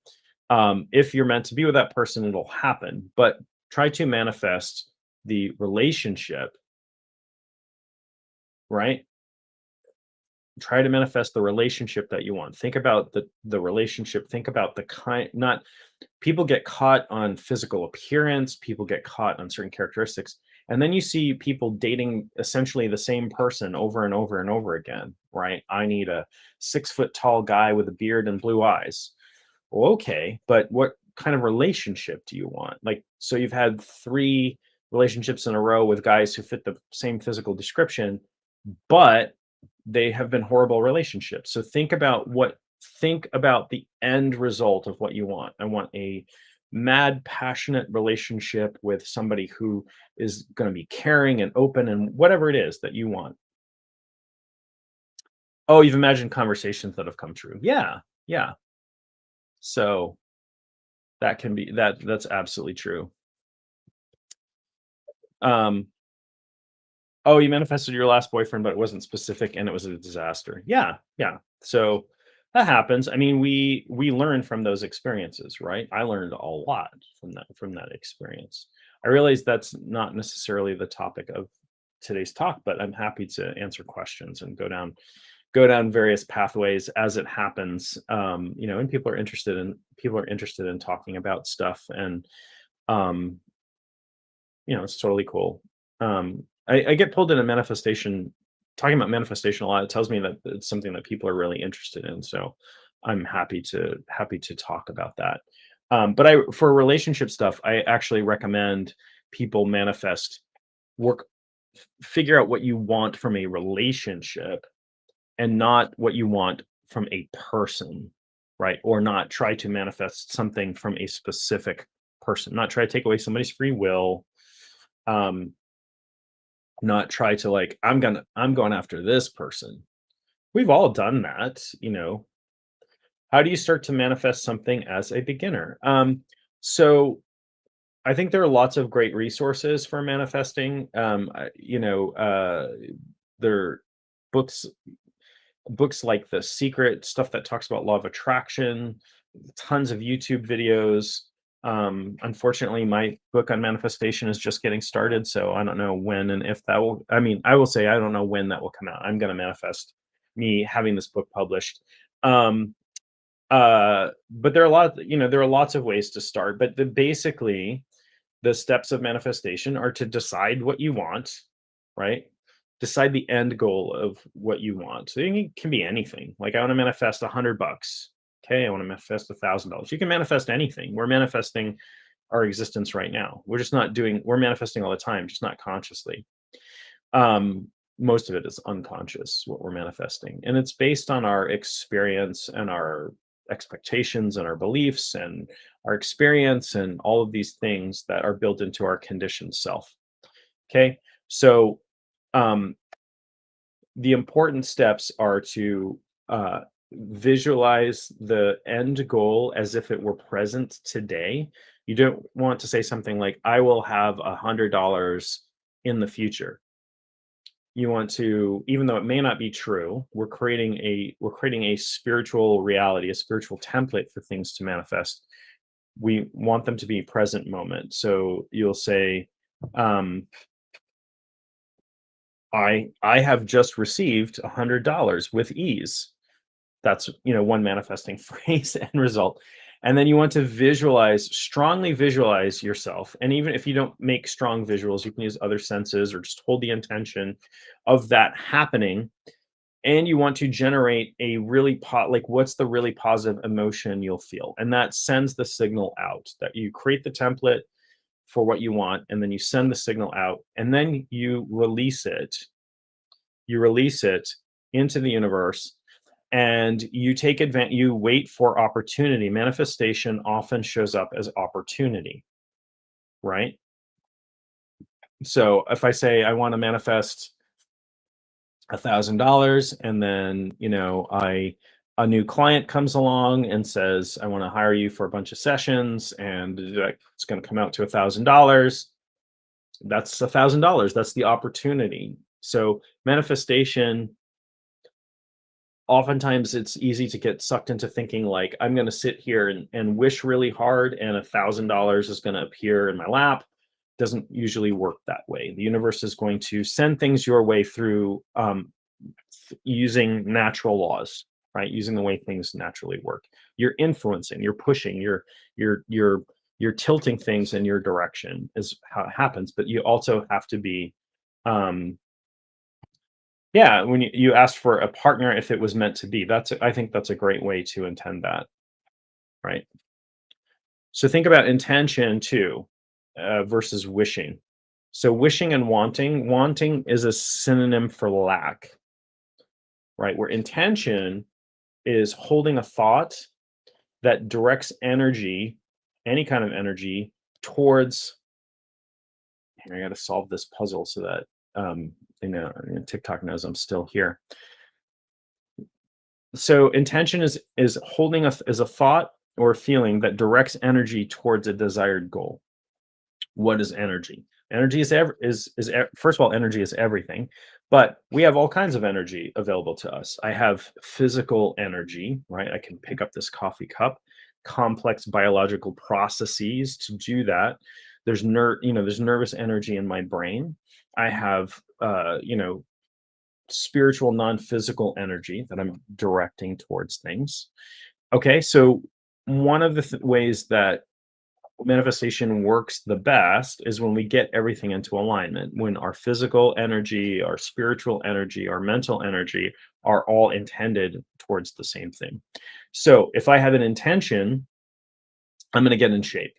Speaker 1: If you're meant to be with that person, it'll happen, but try to manifest the relationship, right? Try to manifest the relationship that you want. Think about the relationship, think about the kind, not people get caught on physical appearance, people get caught on certain characteristics, and then you see people dating essentially the same person over and over and over again, right? I need a 6 foot tall guy with a beard and blue eyes. Well, okay, but what kind of relationship do you want? Like, so you've had 3 relationships in a row with guys who fit the same physical description, but they have been horrible relationships. So think about the end result of what you want. I want a mad, passionate relationship with somebody who is going to be caring and open and whatever it is that you want. Oh, you've imagined conversations that have come true. Yeah. Yeah. So That can be that's absolutely true. Um, oh, you manifested your last boyfriend, but it wasn't specific and it was a disaster. Yeah, yeah. So that happens. I mean, we learn from those experiences, right? I learned a lot from that experience. I realize that's not necessarily the topic of today's talk, but I'm happy to answer questions and go down various pathways as it happens. And people are interested in talking about stuff, and um, it's totally cool. I get pulled into manifestation, talking about manifestation a lot. It tells me that it's something that people are really interested in. So I'm happy to talk about that. But for relationship stuff, I actually recommend people work, figure out what you want from a relationship and not what you want from a person, right? Or not try to manifest something from a specific person, not try to take away somebody's free will. Um, Not try to like, I'm going after this person. We've all done that. How do you start to manifest something as a beginner? So I think there are lots of great resources for manifesting. There are books books like The Secret, stuff that talks about law of attraction, tons of YouTube videos. Unfortunately, my book on manifestation is just getting started, so I don't know when and if that will. I mean, I will say I don't know when that will come out. I'm going to manifest me having this book published. Um, but there are lots of ways to start. But basically, the steps of manifestation are to decide what you want, right? Decide the end goal of what you want. So it can be anything. Like I want to manifest $100. Okay, I want to manifest $1,000. You can manifest anything. We're manifesting our existence right now. We're manifesting all the time, just not consciously. Most of it is unconscious, what we're manifesting. And it's based on our experience and our expectations and our beliefs and our experience and all of these things that are built into our conditioned self. Okay. So um, the important steps are to visualize the end goal as if it were present today. You don't want to say something like, I will have $100 in the future. You want to, even though it may not be true, we're creating a spiritual reality, a spiritual template for things to manifest. We want them to be present moment. So you'll say, um, I have just received $100 with ease. That's one manifesting phrase and result. And then you want to strongly visualize yourself. And even if you don't make strong visuals, you can use other senses or just hold the intention of that happening. And you want to generate a like, what's the really positive emotion you'll feel? And that sends the signal out that you create the template for what you want, and then you send the signal out, and then you release it. You release it into the universe, and you wait for opportunity. Manifestation often shows up as opportunity, right? So if I say I want to manifest $1,000, and then a new client comes along and says, I want to hire you for a bunch of sessions, and it's going to come out to $1,000. That's $1,000. That's the opportunity. So manifestation, oftentimes it's easy to get sucked into thinking like, I'm going to sit here and wish really hard and $1,000 is going to appear in my lap. Doesn't usually work that way. The universe is going to send things your way through using natural laws, right? Using the way things naturally work. You're influencing, you're pushing, you're tilting things in your direction is how it happens. But you also have to be um yeah, when you asked for a partner, if it was meant to be, I think that's a great way to intend that, right? So think about intention too, versus wishing. So wishing and wanting is a synonym for lack, right? Where intention is holding a thought that directs energy, any kind of energy, towards. I got to solve this puzzle so that TikTok knows I'm still here. So intention is holding is a thought or feeling that directs energy towards a desired goal. What is energy? Energy first of all, energy is everything, but we have all kinds of energy available to us. I have physical energy, right? I can pick up this coffee cup, complex biological processes to do that. There's nervous energy in my brain. I have spiritual non-physical energy that I'm directing towards things. Okay, so one of the ways that manifestation works the best is when we get everything into alignment, when our physical energy, our spiritual energy, our mental energy are all intended towards the same thing. So if I have an intention, I'm going to get in shape,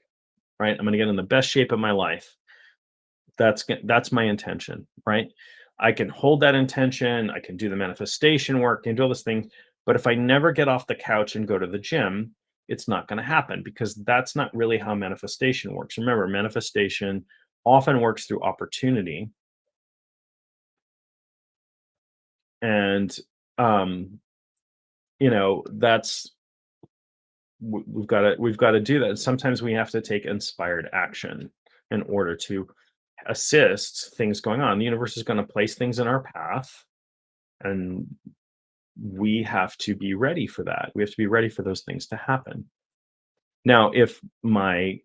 Speaker 1: right? I'm going to get in the best shape of my life. That's my intention, right? I can hold that intention, I can do the manifestation work, and do all those things, but if I never get off the couch and go to the gym, it's not going to happen, because that's not really how manifestation works. Remember, manifestation often works through opportunity, and um that's we've got to do that. Sometimes we have to take inspired action in order to assist things going on. The universe is going to place things in our path, and we have to be ready for that. We have to be ready for those things to happen. Now, if my,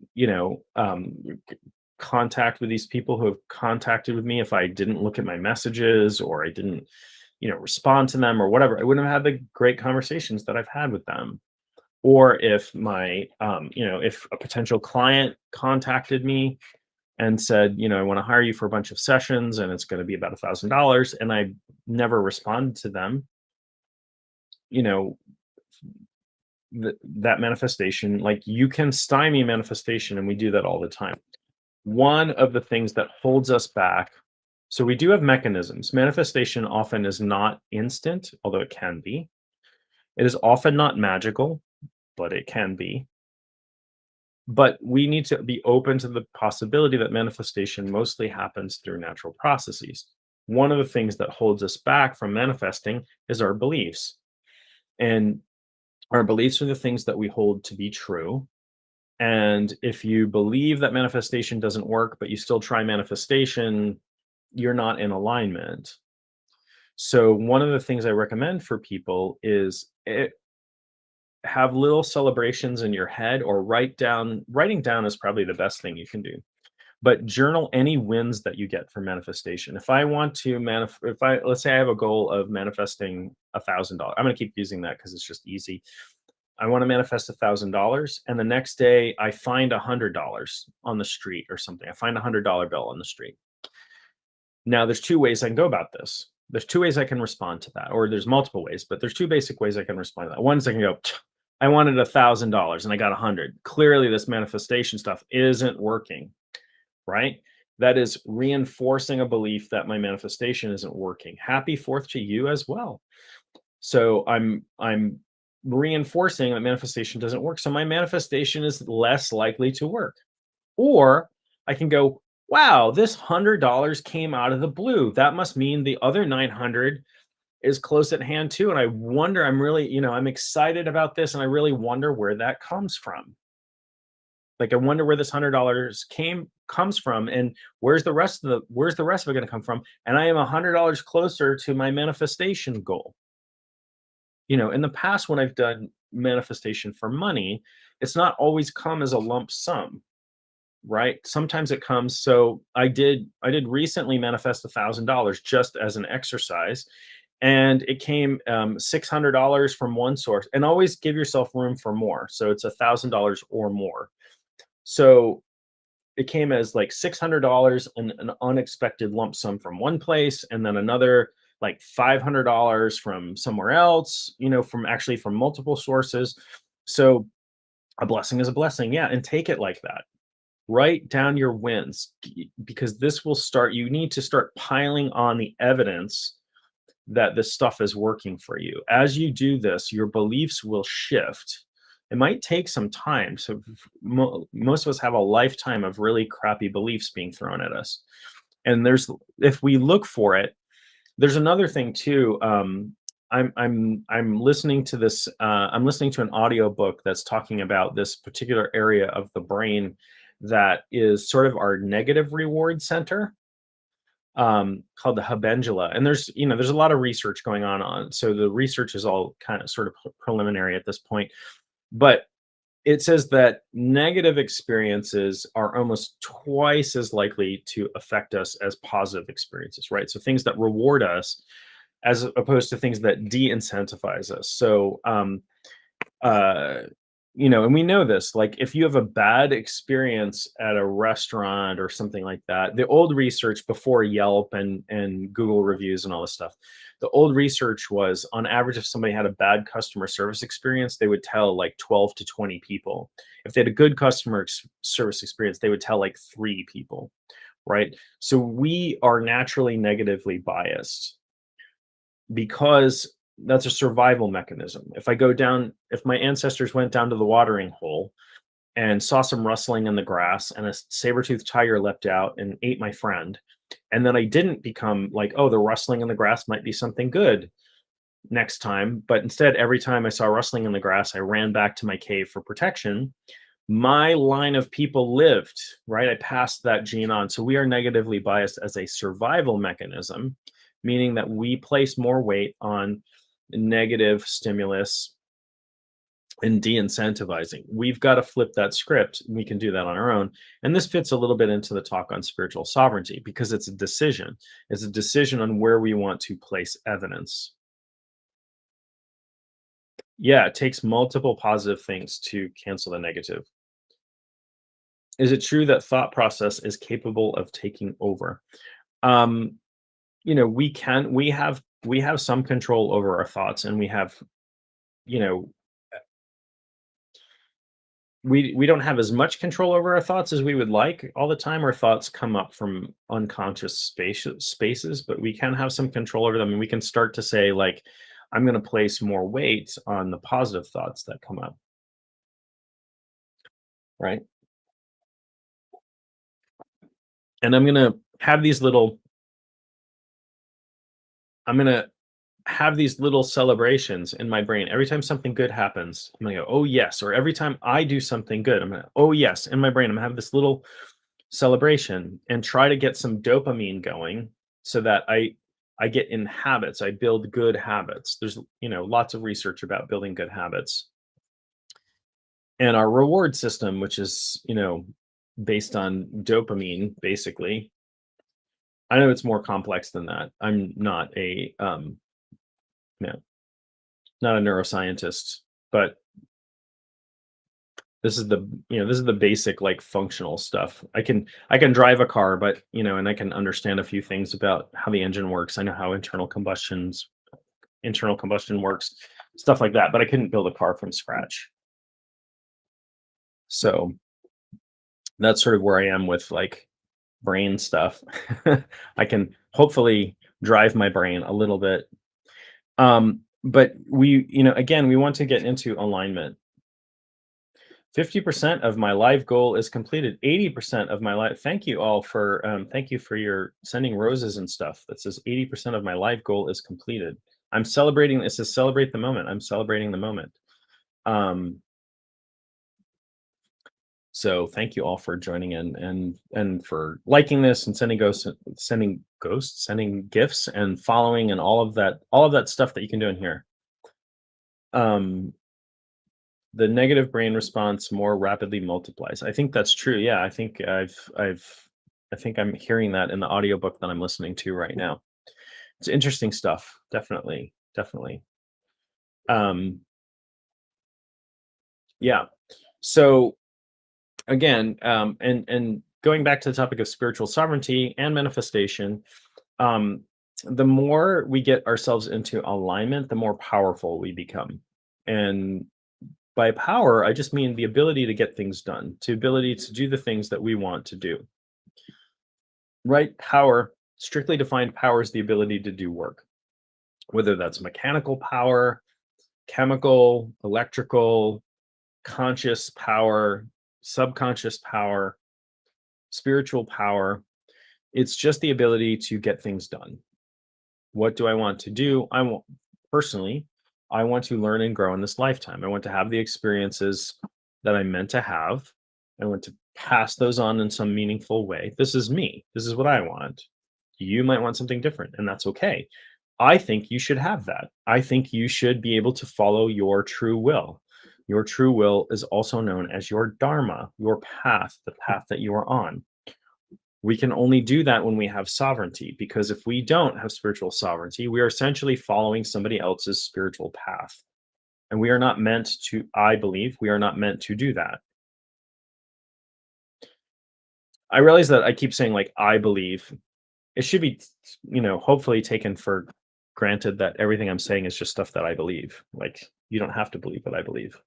Speaker 1: contact with these people who have contacted with me, if I didn't look at my messages, or I didn't, respond to them or whatever, I wouldn't have had the great conversations that I've had with them. Or if if a potential client contacted me and said, I want to hire you for a bunch of sessions and it's going to be about $1,000, and I never responded to them, you know, that manifestation, like, you can stymie manifestation, and we do that all the time. One of the things that holds us back, so we do have mechanisms. Manifestation often is not instant, although it can be. It is often not magical, but it can be. But we need to be open to the possibility that manifestation mostly happens through natural processes. One of the things that holds us back from manifesting is our beliefs. And our beliefs are the things that we hold to be true. And if you believe that manifestation doesn't work, but you still try manifestation, you're not in alignment. So, one of the things I recommend for people is have little celebrations in your head, or writing down is probably the best thing you can do. But journal any wins that you get from manifestation. If I want to let's say I have a goal of manifesting $1,000. I'm going to keep using that because it's just easy. I want to manifest $1,000, and the next day I find $100 on the street or something. I find $100 bill on the street. Now, there's two ways I can go about this. There's two ways I can respond to that, or there's multiple ways, but there's two basic ways I can respond to that. One is I can go, I wanted $1,000 and I got 100. Clearly, this manifestation stuff isn't working, right? That is reinforcing a belief that my manifestation isn't working. Happy Fourth to you as well. So I'm reinforcing that manifestation doesn't work. So my manifestation is less likely to work. Or I can go, wow, this $100 came out of the blue. That must mean the other 900 is close at hand too. And I wonder, I'm really, I'm excited about this, and I really wonder where that comes from. Like, I wonder where this $100 comes from, and where's the rest of it going to come from? And I am $100 closer to my manifestation goal. In the past, when I've done manifestation for money, it's not always come as a lump sum, right? Sometimes it comes. So I did recently manifest $1,000 just as an exercise, and it came $600 from one source. And always give yourself room for more. So it's $1,000 or more. So it came as like $600 and an unexpected lump sum from one place, and then another like $500 from somewhere else, from multiple sources. So a blessing is a blessing. Yeah. And take it like that. Write down your wins, because you need to start piling on the evidence that this stuff is working for you. As you do this, your beliefs will shift. It might take some time. So most of us have a lifetime of really crappy beliefs being thrown at us. And if we look for it, there's another thing too. I'm listening to this. I'm listening to an audiobook that's talking about this particular area of the brain that is sort of our negative reward center, called the habendula. And there's a lot of research going on. So the research is all kind of sort of preliminary at this point, but it says that negative experiences are almost twice as likely to affect us as positive experiences, right? So things that reward us as opposed to things that de-incentivize us. So uh and we know this, like if you have a bad experience at a restaurant or something like that, the old research before Yelp and Google reviews and all this stuff, the old research was on average, if somebody had a bad customer service experience, they would tell like 12 to 20 people. If they had a good service experience, they would tell like 3 people, right? So we are naturally negatively biased because that's a survival mechanism. If my ancestors went down to the watering hole and saw some rustling in the grass and a saber-toothed tiger leapt out and ate my friend, and then I didn't become like, oh, the rustling in the grass might be something good next time, but instead, every time I saw rustling in the grass, I ran back to my cave for protection. My line of people lived, right? I passed that gene on. So we are negatively biased as a survival mechanism, meaning that we place more weight on negative stimulus and de-incentivizing. We've got to flip that script. We can do that on our own. And this fits a little bit into the talk on spiritual sovereignty because it's a decision. It's a decision on where we want to place evidence. Yeah, it takes multiple positive things to cancel the negative. Is it true that thought process is capable of taking over? Um, we have some control over our thoughts, and you know, we don't have as much control over our thoughts as we would like all the time. Our thoughts come up from unconscious spaces, but we can have some control over them, and we can start to say like, I'm going to place more weight on the positive thoughts that come up, right? And I'm going to have these little celebrations in my brain. Every time something good happens, I'm gonna go, oh yes. Or every time I do something good, I'm gonna, oh yes, in my brain. I'm gonna have this little celebration and try to get some dopamine going so that I get in habits. I build good habits. There's lots of research about building good habits. And our reward system, which is, based on dopamine, basically. I know it's more complex than that. I'm not you know, not a neuroscientist, but this is the basic like functional stuff. I can drive a car, but and I can understand a few things about how the engine works. I know how internal combustion works, stuff like that, but I couldn't build a car from scratch. So that's sort of where I am with like brain stuff. I can hopefully drive my brain a little bit. But again, we want to get into alignment. 50% of my life goal is completed. 80% of my life. Thank you for your sending roses and stuff. That says 80% of my life goal is completed. I'm celebrating. It says celebrate the moment. I'm celebrating the moment. Um, so thank you all for joining in and for liking this and sending gifts and following and all of that stuff that you can do in here. Um, the negative brain response more rapidly multiplies. I think that's true. Yeah, I think I'm hearing that in the audiobook that I'm listening to right now. It's interesting stuff. Definitely. Definitely. Um, yeah. So again, and going back to the topic of spiritual sovereignty and manifestation, um, the more we get ourselves into alignment, the more powerful we become. And by power, I just mean the ability to get things done, the ability to do the things that we want to do. Right? Power, strictly defined, power is the ability to do work, whether that's mechanical power, chemical, electrical, conscious power, subconscious power, spiritual power. It's just the ability to get things done. What do I want to do? personally, I want to learn and grow in this lifetime. I want to have the experiences that I'm meant to have. I want to pass those on in some meaningful way. This is me. This is what I want. You might want something different, and that's okay. I think you should have that. I think you should be able to follow your true will. Your true will is also known as your dharma, your path, the path that you are on. We can only do that when we have sovereignty, because if we don't have spiritual sovereignty, we are essentially following somebody else's spiritual path. And we are not meant to, I believe, we are not meant to do that. I realize that I keep saying, like, I believe. It should be, hopefully taken for granted that everything I'm saying is just stuff that I believe. Like, you don't have to believe what I believe.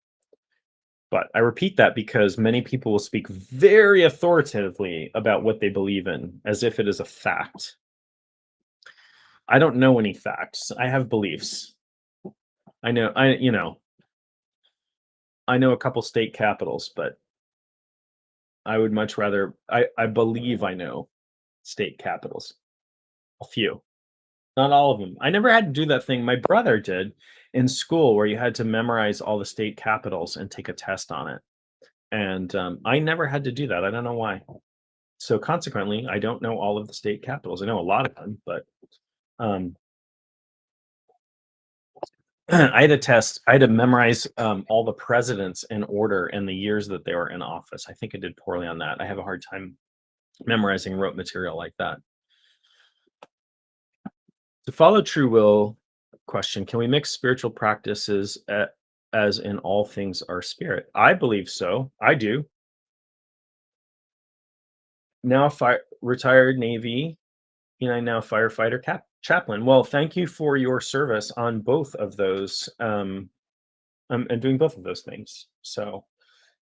Speaker 1: But I repeat that because many people will speak very authoritatively about what they believe in as if it is a fact. I don't know any facts. I have beliefs. I know I know a couple state capitals, but I would much rather I believe I know state capitals. A few. Not all of them. I never had to do that thing my brother did in school where you had to memorize all the state capitals and take a test on it. And I never had to do that. I don't know why. So consequently, I don't know all of the state capitals. I know a lot of them, but um, I had to memorize all the presidents in order and the years that they were in office. I think I did poorly on that. I have a hard time memorizing rote material like that. To follow true will, question: can we mix spiritual practices as in all things are spirit? I believe so. I do. Now, retired Navy, now firefighter chaplain. Well, thank you for your service on both of those. And doing both of those things. So,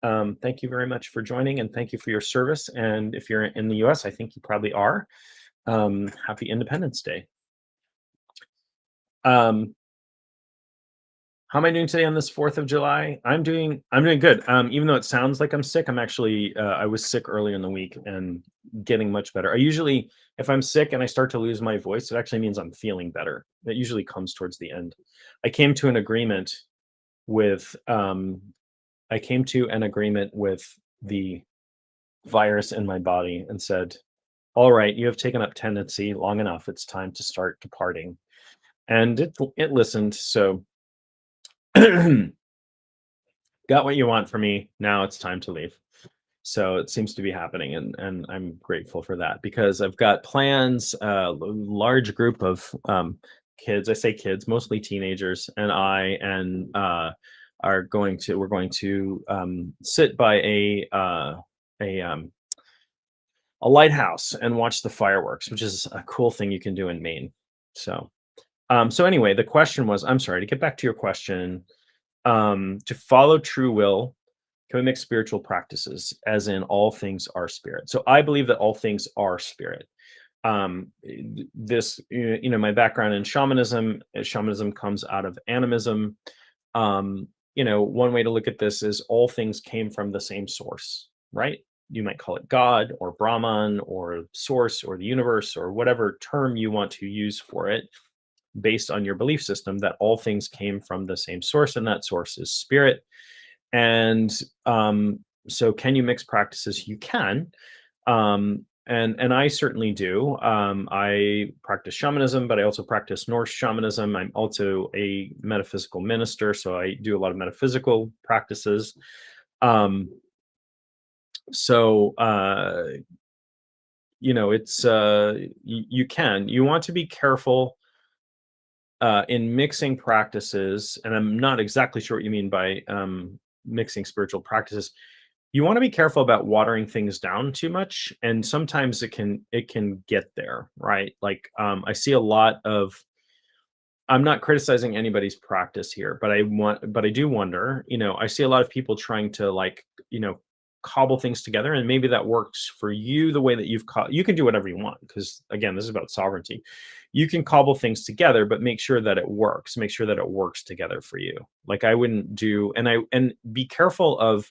Speaker 1: thank you very much for joining, and thank you for your service. And if you're in the U.S., I think you probably are. Happy Independence Day. Um, how am I doing today on this 4th of July? I'm doing good. Even though it sounds like I'm sick, I'm actually I was sick earlier in the week and getting much better. I usually, if I'm sick and I start to lose my voice, it actually means I'm feeling better. That usually comes towards the end. I came to an agreement with I came to an agreement with the virus in my body and said, "All right, you have taken up tendency long enough. It's time to start departing." And it listened. So got what you want from me. Now it's time to leave. So it seems to be happening, and I'm grateful for that because I've got plans. Large group of kids. I say kids, mostly teenagers, and we're going to sit by a a lighthouse and watch the fireworks, which is a cool thing you can do in Maine. So, so anyway, the question was, I'm sorry, to get back to your question, to follow true will, can we mix spiritual practices as in all things are spirit? So I believe that all things are spirit. This, my background in shamanism comes out of animism. One way to look at this is all things came from the same source, right? You might call it God or Brahman or source or the universe or whatever term you want to use for it based on your belief system, that all things came from the same source, and that source is spirit. And so can you mix practices? You can. And I certainly do. I practice shamanism, but I also practice Norse shamanism. I'm also a metaphysical minister, so I do a lot of metaphysical practices. So it's you want to be careful in mixing practices, and I'm not exactly sure what you mean by mixing spiritual practices. You want to be careful about watering things down too much, and sometimes it can get there, right? Like I see a lot of, I'm not criticizing anybody's practice here, but I do wonder, I see a lot of people trying to, like, cobble things together, and maybe that works for you the way that you can do whatever you want, because again, this is about sovereignty. You can cobble things together, but make sure that it works. Make sure that it works together for you. Like I wouldn't do, and be careful of,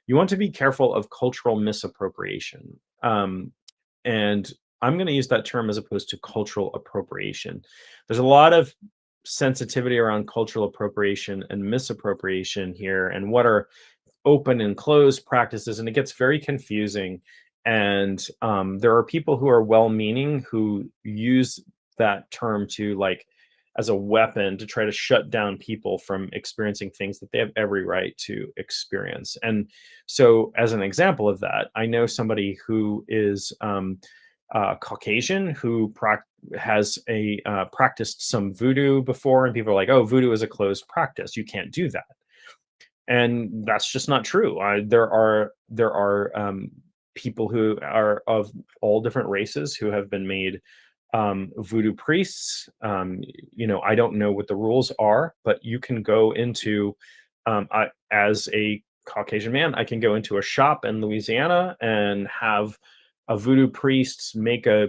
Speaker 1: you want to be careful of cultural misappropriation. And I'm going to use that term as opposed to cultural appropriation. There's a lot of sensitivity around cultural appropriation and misappropriation here, and what are open and closed practices, and it gets very confusing. And there are people who are well-meaning who use that term to, like, as a weapon to try to shut down people from experiencing things that they have every right to experience. And so, as an example of that, I know somebody who is Caucasian who has practiced some voodoo before, and people are like, "Oh, voodoo is a closed practice. You can't do that." And that's just not true. There are people who are of all different races who have been made voodoo priests. I don't know what the rules are, but you can go into, as a Caucasian man, I can go into a shop in Louisiana and have a voodoo priest make a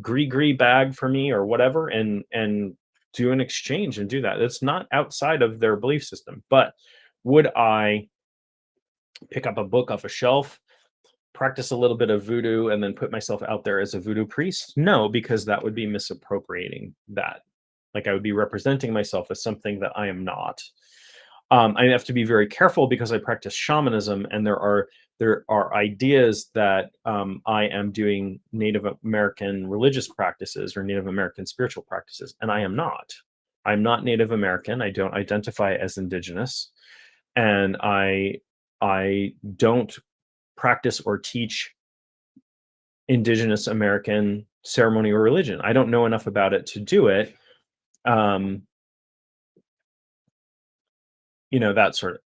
Speaker 1: gree bag for me or whatever, and do an exchange and do that. It's not outside of their belief system. But would I pick up a book off a shelf, practice a little bit of voodoo, and then put myself out there as a voodoo priest? No, because that would be misappropriating that. Like, I would be representing myself as something that I am not. I have to be very careful because I practice shamanism, and there are ideas that I am doing Native American religious practices or Native American spiritual practices, and I am not. I'm not Native American. I don't identify as indigenous, and I don't practice or teach indigenous American ceremony or religion. I don't know enough about it to do it. Um, that sort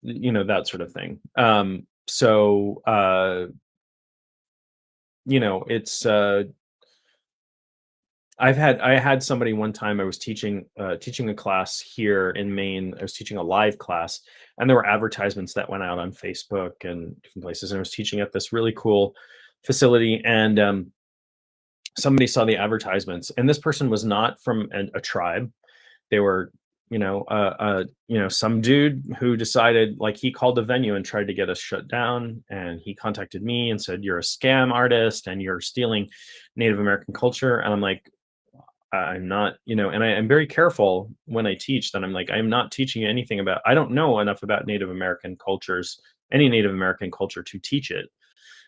Speaker 1: of thing. It's I had somebody one time. I was teaching a class here in Maine. I was teaching a live class, and there were advertisements that went out on Facebook and different places. And I was teaching at this really cool facility, and somebody saw the advertisements, and this person was not from a tribe. They were, some dude who decided, like, he called the venue and tried to get us shut down, and he contacted me and said, "You're a scam artist and you're stealing Native American culture." And I'm like, I'm not, and I'm very careful when I teach that. I'm like, I'm not teaching you anything about, I don't know enough about Native American cultures, any Native American culture, to teach it,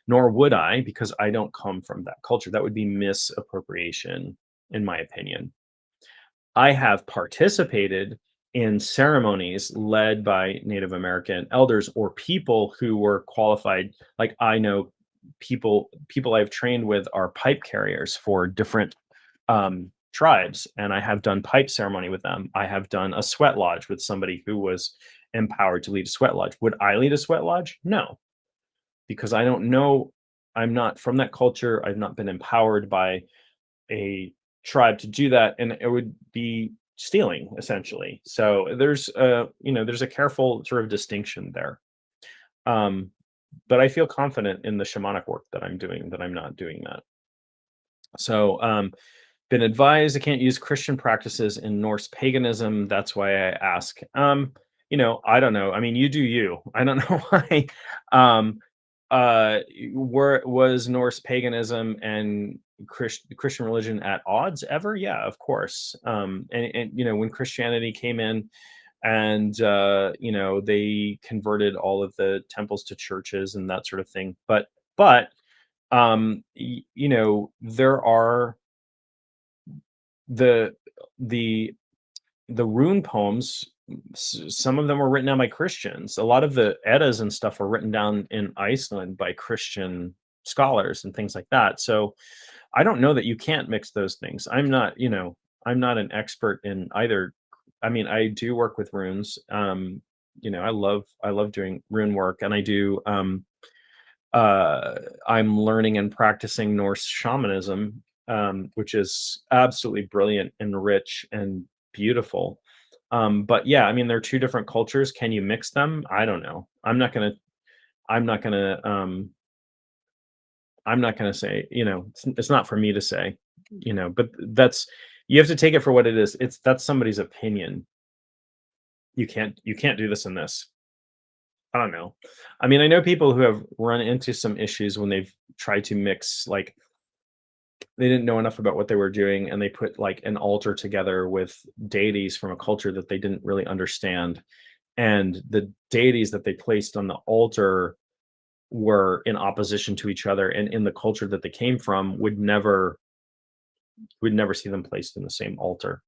Speaker 1: nor would I, because I don't come from that culture. That would be misappropriation, in my opinion. I have participated in ceremonies led by Native American elders or people who were qualified. Like, I know people I've trained with are pipe carriers for different tribes, and I have done pipe ceremony with them. I have done a sweat lodge with somebody who was empowered to lead a sweat lodge. Would I lead a sweat lodge? No, because I don't know. I'm not from that culture. I've not been empowered by a tribe to do that, and it would be stealing, essentially. So there's a careful sort of distinction there. Um, but I feel confident in the shamanic work that I'm doing, that I'm not doing that. So, been advised I can't use Christian practices in Norse paganism. That's why I ask. I don't know. I mean, you do you. I don't know why. Um, were was Norse paganism and Christian religion at odds ever? Yeah, of course. And when Christianity came in, and they converted all of the temples to churches and that sort of thing. But there are the the the rune poems. Some of them were written down by Christians. A lot of the Eddas and stuff were written down in Iceland by Christian scholars and things like that. So I don't know that you can't mix those things. I'm not an expert in either. I mean, I do work with runes. I love doing rune work, and I do. I'm learning and practicing Norse shamanism, which is absolutely brilliant and rich and beautiful. But yeah, I mean, they're two different cultures. Can you mix them? I don't know. I'm not gonna, I'm not gonna say, it's not for me to say, but you have to take it for what it is. That's somebody's opinion. You can't do this and this. I don't know. I mean, I know people who have run into some issues when they've tried to mix, like, they didn't know enough about what they were doing, and they put like an altar together with deities from a culture that they didn't really understand. And the deities that they placed on the altar were in opposition to each other, and in the culture that they came from would never see them placed in the same altar.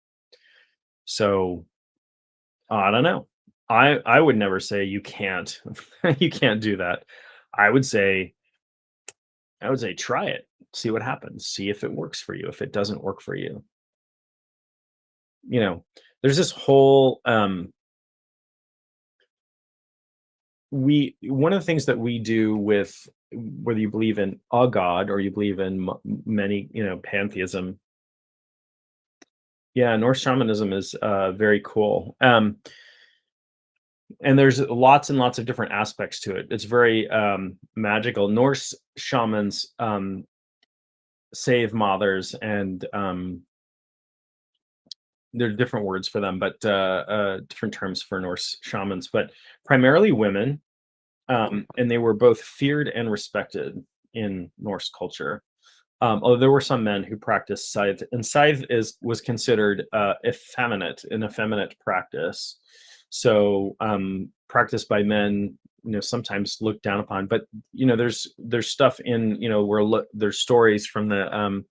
Speaker 1: So I don't know. I would never say you can't you can't do that. I would say I would say try it. See what happens. See if it works for you. If it doesn't work for you, you know, there's this whole we one of the things that we do with whether you believe in a god or you believe in many, pantheism. Yeah, Norse shamanism is very cool. And there's lots and lots of different aspects to it. It's very magical. Norse shamans save mothers, and there are different words for them, but different terms for Norse shamans, but primarily women. And they were both feared and respected in Norse culture. Although there were some men who practiced scythe, and scythe is was considered effeminate, an effeminate practice. So practiced by men, sometimes looked down upon. But there's stuff in where there's stories from the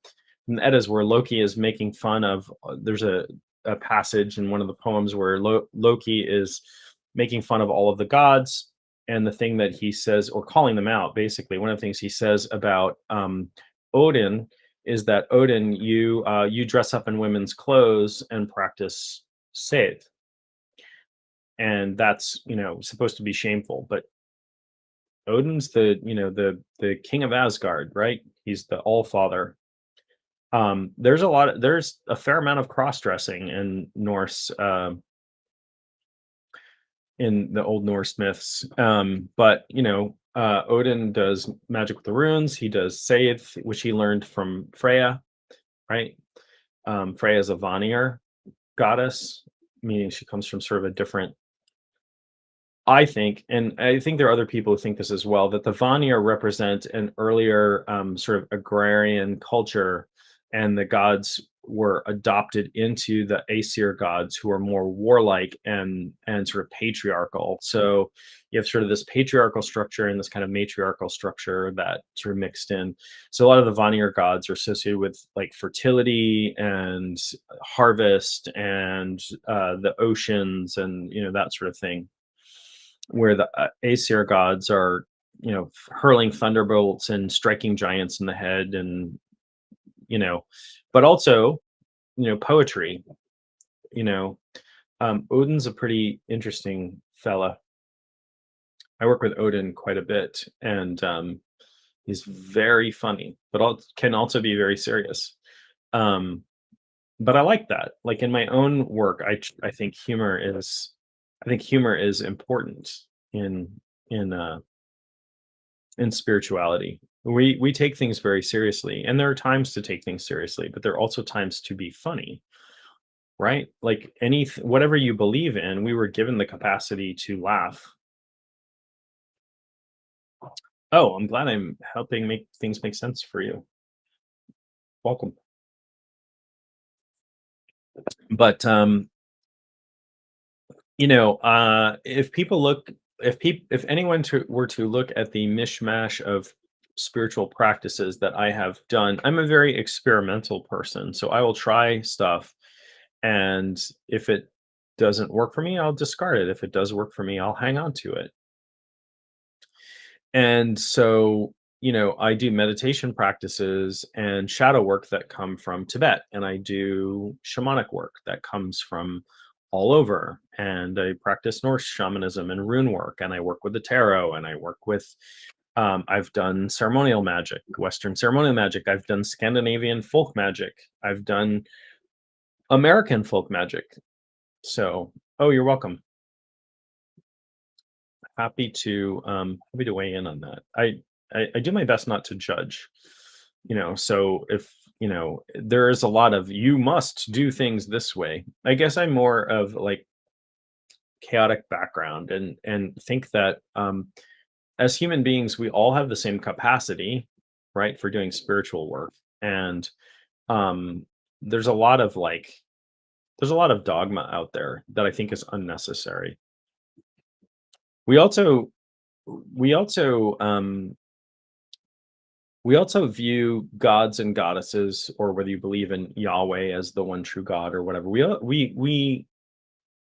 Speaker 1: Eddas where Loki is making fun of. There's a passage in one of the poems where Loki is making fun of all of the gods, and the thing that he says, or calling them out, basically, one of the things he says about Odin is that Odin, you dress up in women's clothes and practice Scythe, and that's supposed to be shameful. But Odin's the king of Asgard, right? He's the All Father. There's a fair amount of cross dressing in Norse in the old Norse myths. But Odin does magic with the runes. He does Scythe, which he learned from Freya, right? Freya is a Vanir goddess, meaning she comes from sort of a different. I think, and I think there are other people who think this as well, that the Vanir represent an earlier sort of agrarian culture, and the gods were adopted into the Aesir gods, who are more warlike and sort of patriarchal. So you have sort of this patriarchal structure and this kind of matriarchal structure that sort of mixed in. So a lot of the Vanir gods are associated with like fertility and harvest and the oceans and that sort of thing, where the Aesir gods are, hurling thunderbolts and striking giants in the head, and you know, but also, poetry. You know, Odin's a pretty interesting fella. I work with Odin quite a bit, and he's very funny, but can also be very serious. Um, but I like that. Like in my own work, I think humor is important in in uh in spirituality. We take things very seriously, and there are times to take things seriously, but there are also times to be funny, right? Like whatever you believe in, we were given the capacity to laugh. Oh, I'm glad I'm helping make things make sense for you. Welcome. But if people look if anyone were to look at the mishmash of spiritual practices that I have done, I'm a very experimental person, so I will try stuff, and if it doesn't work for me, I'll discard it. If it does work for me, I'll hang on to it. And so, I do meditation practices and shadow work that come from Tibet, and I do shamanic work that comes from all over. And I practice Norse shamanism and rune work, and I work with the tarot, and I work with, I've done ceremonial magic, Western ceremonial magic. I've done Scandinavian folk magic. I've done American folk magic. So, oh, you're welcome. Happy to weigh in on that. I do my best not to judge, so if there is a lot of you must do things this way. I guess I'm more of like chaotic background, and think that as human beings we all have the same capacity, right, for doing spiritual work. And um, there's a lot of there's a lot of dogma out there that I think is unnecessary. We also we also we also view gods and goddesses, or whether you believe in Yahweh as the one true God or whatever. We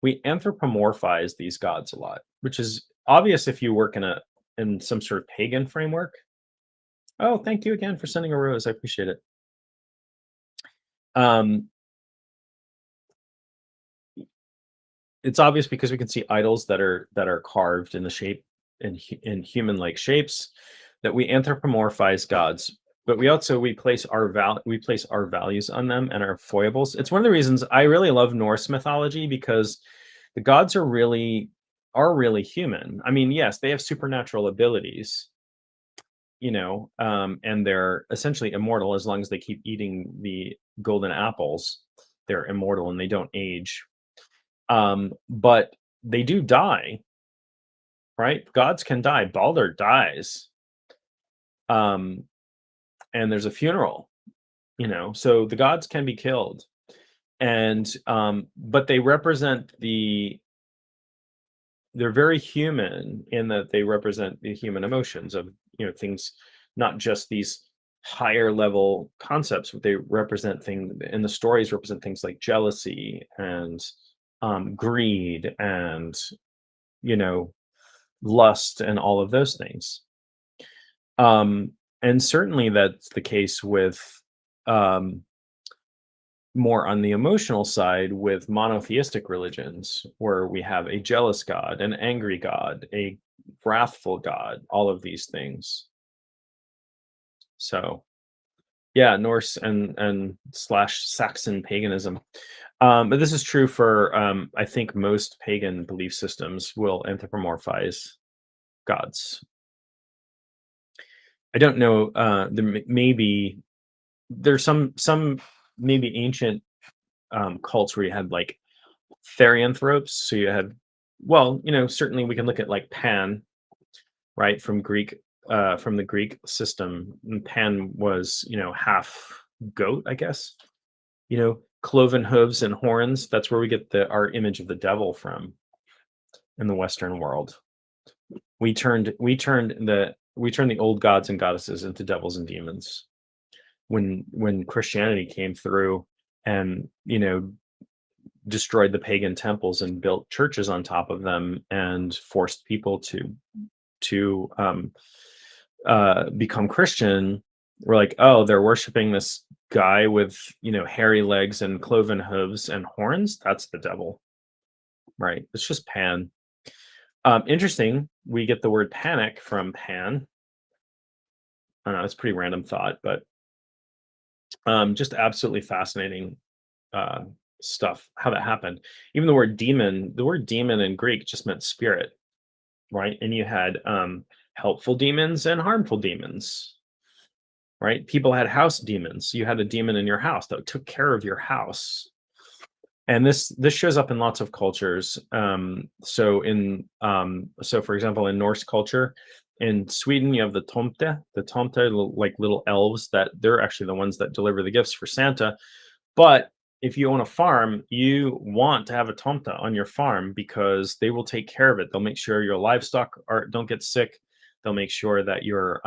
Speaker 1: anthropomorphize these gods a lot, which is obvious if you work in some sort of pagan framework. Oh, thank you again for sending a rose. I appreciate it. Um, it's obvious because we can see idols that are carved in the shape in human-like shapes, that we anthropomorphize gods, but we place our values on them and our foibles. It's one of the reasons I really love Norse mythology, because the gods are really human. I mean, yes, they have supernatural abilities, and they're essentially immortal as long as they keep eating the golden apples. They're immortal and they don't age. But they do die, right? Gods can die. Balder dies. Um, and there's a funeral, so the gods can be killed. And but they're very human in that they represent the human emotions of, things, not just these higher level concepts, but they represent things, and the stories represent things like jealousy and greed and, you know, lust and all of those things. Um, and certainly that's the case with um, more on the emotional side with monotheistic religions, where we have a jealous God, an angry God, a wrathful God, all of these things. So yeah, Norse and slash Saxon paganism. But this is true for I think most pagan belief systems will anthropomorphize gods. I don't know. Maybe there's some maybe ancient cults where you had like therianthropes. So you had, well, certainly we can look at like Pan, right, from the Greek system. And Pan was, half goat, I guess. Cloven hooves and horns. That's where we get our image of the devil from in the Western world. We turned the old gods and goddesses into devils and demons when Christianity came through and, destroyed the pagan temples and built churches on top of them and forced people to become Christian. We're like, oh, they're worshiping this guy with, hairy legs and cloven hooves and horns. That's the devil, right? It's just Pan. Interesting. We get the word panic from Pan. I don't know. It's a pretty random thought, but just absolutely fascinating uh, stuff. How that happened. Even the word demon in Greek just meant spirit, right? And you had helpful demons and harmful demons, right? People had house demons. You had a demon in your house that took care of your house. And this shows up in lots of cultures. So for example, in Norse culture, in Sweden, you have the tomte. The tomte, like little elves, that they're actually the ones that deliver the gifts for Santa. But if you own a farm, you want to have a tomte on your farm because they will take care of it. They'll make sure your livestock don't get sick. They'll make sure that your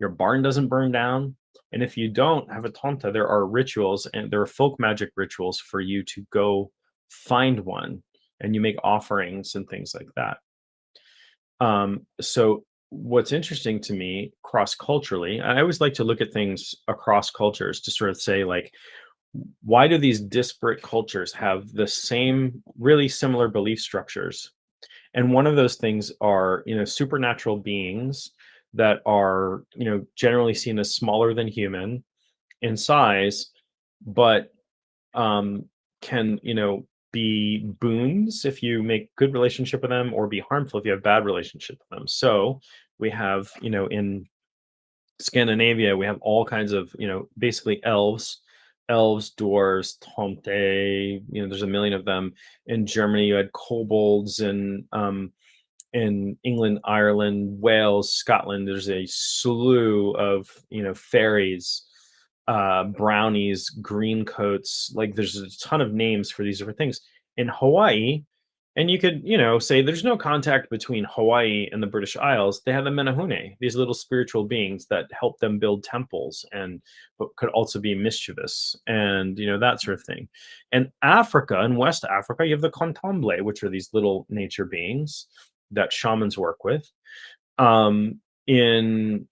Speaker 1: barn doesn't burn down. And if you don't have a tomte, there are rituals and there are folk magic rituals for you to go find one, and you make offerings and things like that. So what's interesting to me cross culturally, I always like to look at things across cultures to sort of say, like, why do these disparate cultures have the same really similar belief structures? And one of those things are, supernatural beings that are, generally seen as smaller than human in size, but um, can, be boons if you make good relationship with them, or be harmful if you have bad relationship with them. So we have, in Scandinavia, we have all kinds of, basically elves, dwarves, tomte, there's a million of them. In Germany, you had kobolds, and in England, Ireland, Wales, Scotland, there's a slew of, fairies. brownies, green coats. Like there's a ton of names for these different things in Hawaii. And you could, say there's no contact between Hawaii and the British Isles. They have the Menehune, these little spiritual beings that help them build temples and but could also be mischievous and that sort of thing. And Africa, in West Africa, you have the Contemble, which are these little nature beings that shamans work with. Um, in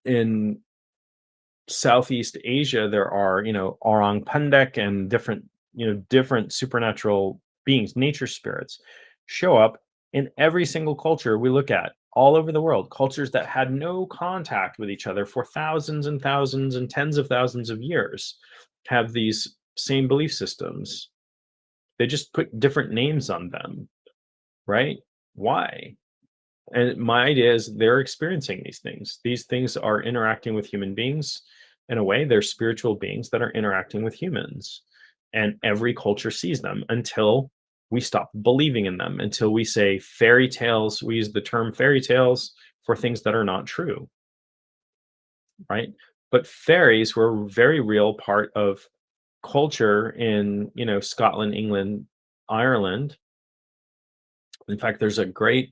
Speaker 1: in Southeast Asia, there are, Orang Pendek and different supernatural beings, nature spirits show up in every single culture we look at all over the world. Cultures that had no contact with each other for thousands and thousands and tens of thousands of years have these same belief systems. They just put different names on them, right? Why? And my idea is they're experiencing these things. These things are interacting with human beings. In a way, they're spiritual beings that are interacting with humans. And every culture sees them until we stop believing in them, until we say fairy tales. We use the term fairy tales for things that are not true, right? But fairies were a very real part of culture in, Scotland, England, Ireland. In fact, there's a great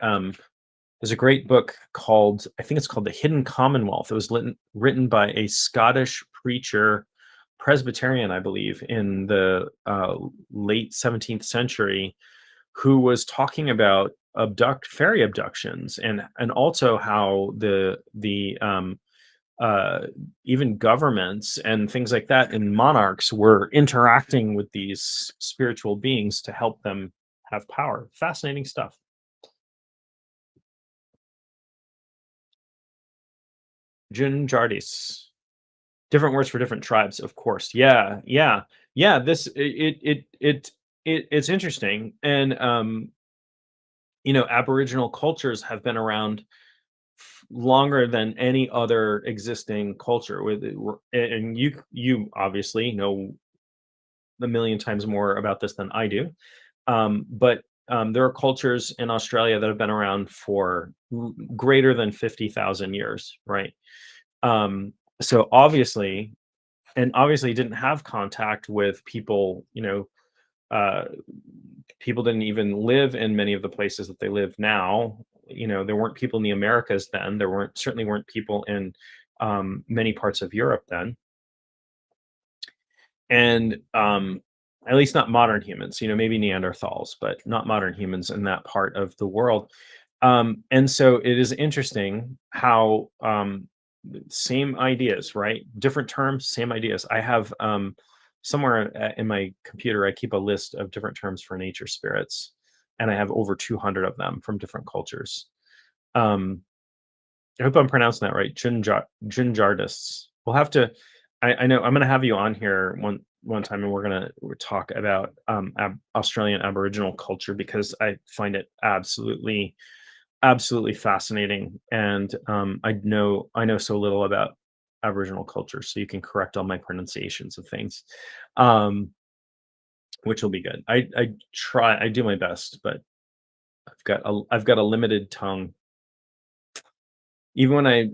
Speaker 1: book called, I think it's called The Hidden Commonwealth. It was written by a Scottish preacher, Presbyterian, I believe, in the late 17th century, who was talking about fairy abductions and also how the even governments and things like that and monarchs were interacting with these spiritual beings to help them have power. Fascinating stuff. Jin Jardis. Different words for different tribes, of course. Yeah, yeah, yeah. It's interesting, and Aboriginal cultures have been around longer than any other existing culture. And you obviously know a million times more about this than I do. But there are cultures in Australia that have been around for greater than 50,000 years, right? So obviously didn't have contact with people. uh People didn't even live in many of the places that they live now. There weren't people in the Americas then. There weren't people in many parts of Europe then. And at least not modern humans, maybe Neanderthals, but not modern humans in that part of the world. And so it is interesting how same ideas, right? Different terms, same ideas. I have somewhere in my computer, I keep a list of different terms for nature spirits, and I have over 200 of them from different cultures. Um, I hope I'm pronouncing that right. Junjardists. We'll have to. I know I'm going to have you on here one time, and we're talk about Australian Aboriginal culture because I find it absolutely fascinating, and I know so little about Aboriginal culture, so you can correct all my pronunciations of things, um, which will be good. I do my best, but I've got a limited tongue. Even when I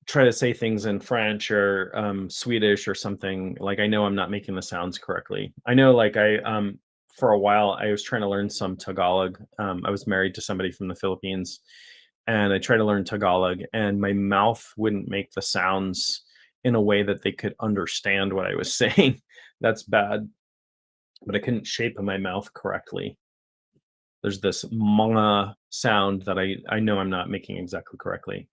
Speaker 1: try to say things in French or Swedish or something, like I know I'm not making the sounds correctly. I know, like for a while I was trying to learn some Tagalog. I was married to somebody from the Philippines, and I tried to learn Tagalog, and my mouth wouldn't make the sounds in a way that they could understand what I was saying. That's bad, but I couldn't shape my mouth correctly. There's this mga sound that I know I'm not making exactly correctly.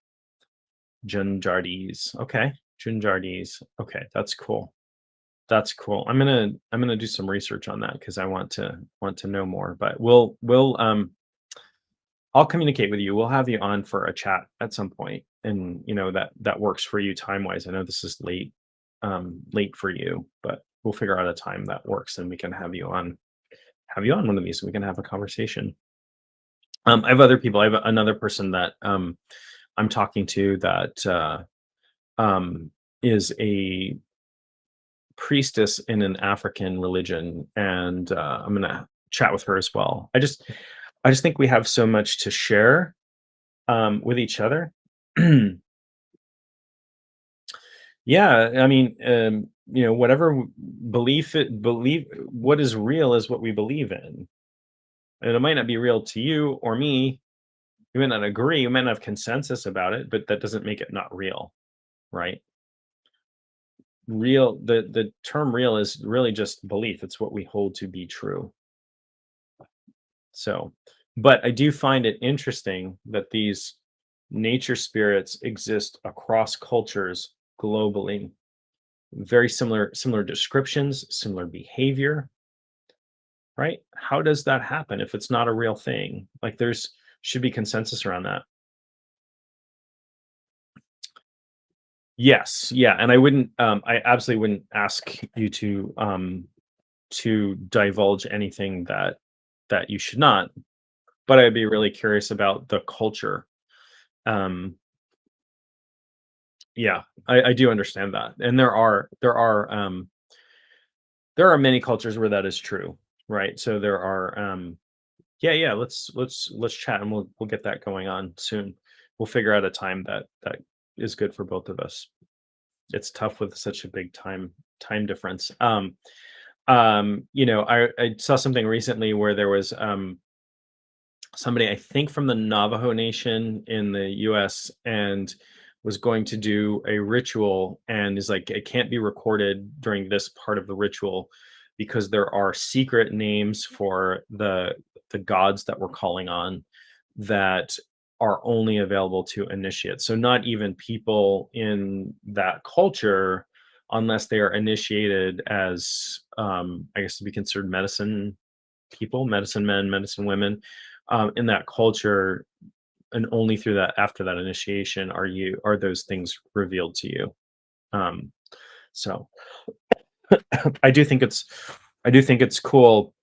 Speaker 1: Junjardis. Okay. Junjardis. Okay, that's cool. That's cool. I'm gonna do some research on that because I want to know more. But we'll I'll communicate with you. We'll have you on for a chat at some point, and that works for you time wise. I know this is late for you, but we'll figure out a time that works, and we can have you on one of these. And we can have a conversation. I have other people. I have another person that I'm talking to that is a priestess in an African religion, and I'm gonna chat with her as well. I just think we have so much to share with each other. Yeah, I mean, whatever believe what is real is what we believe in. And it might not be real to you or me. We might not agree, we might not have consensus about it, but that doesn't make it not real, right? The term real is really just belief. It's what we hold to be true. So, but I do find it interesting that these nature spirits exist across cultures globally. Very similar descriptions, similar behavior, right? How does that happen if it's not a real thing? Like there's should be consensus around that. Yes, yeah, and I absolutely wouldn't ask you to divulge anything that you should not, but I'd be really curious about the culture. Um, yeah, I do understand that, and there are many cultures where that is true, right? So there are, yeah, yeah. Let's chat, and we'll get that going on soon. We'll figure out a time that is good for both of us. It's tough with such a big time difference. I saw something recently where there was somebody I think from the Navajo Nation in the US and was going to do a ritual and is like it can't be recorded during this part of the ritual because there are secret names for the gods that we're calling on that are only available to initiates. So not even people in that culture unless they are initiated as I guess to be considered medicine people, medicine men, medicine women, in that culture, and only through that after that initiation are those things revealed to you. Um, so I do think it's I do think it's cool,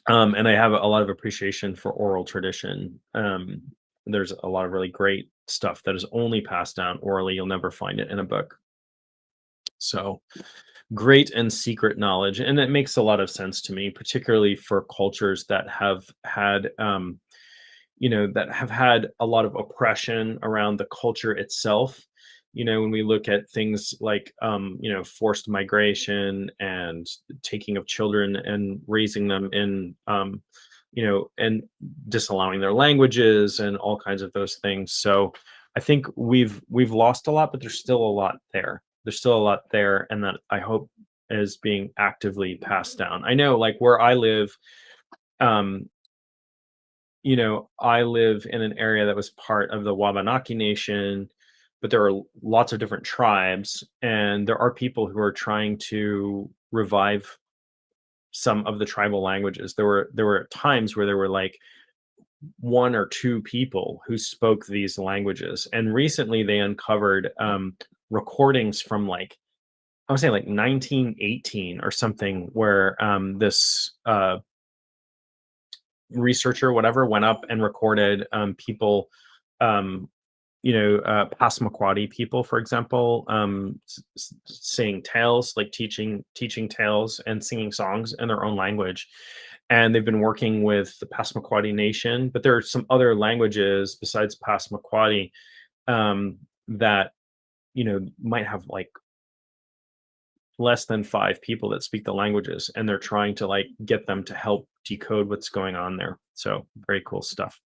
Speaker 1: and I have a lot of appreciation for oral tradition. There's a lot of really great stuff that is only passed down orally. You'll never find it in a book. So great and secret knowledge, and it makes a lot of sense to me, particularly for cultures that have had that have had a lot of oppression around the culture itself. When we look at things like, forced migration and taking of children and raising them in, and disallowing their languages and all kinds of those things. So I think we've lost a lot, but there's still a lot there. There's still a lot there, and that I hope is being actively passed down. I know, like where I live, um, I live in an area that was part of the Wabanaki Nation, but there are lots of different tribes, and there are people who are trying to revive some of the tribal languages. There were times where there were like one or two people who spoke these languages, and recently they uncovered recordings from like I would say like 1918 or something, where this researcher, whatever, went up and recorded people, um, Passamaquoddy people, for example, saying tales, like teaching tales and singing songs in their own language. And they've been working with the Passamaquoddy Nation, but there are some other languages besides Passamaquoddy that might have like less than five people that speak the languages, and they're trying to like get them to help decode what's going on there. So very cool stuff.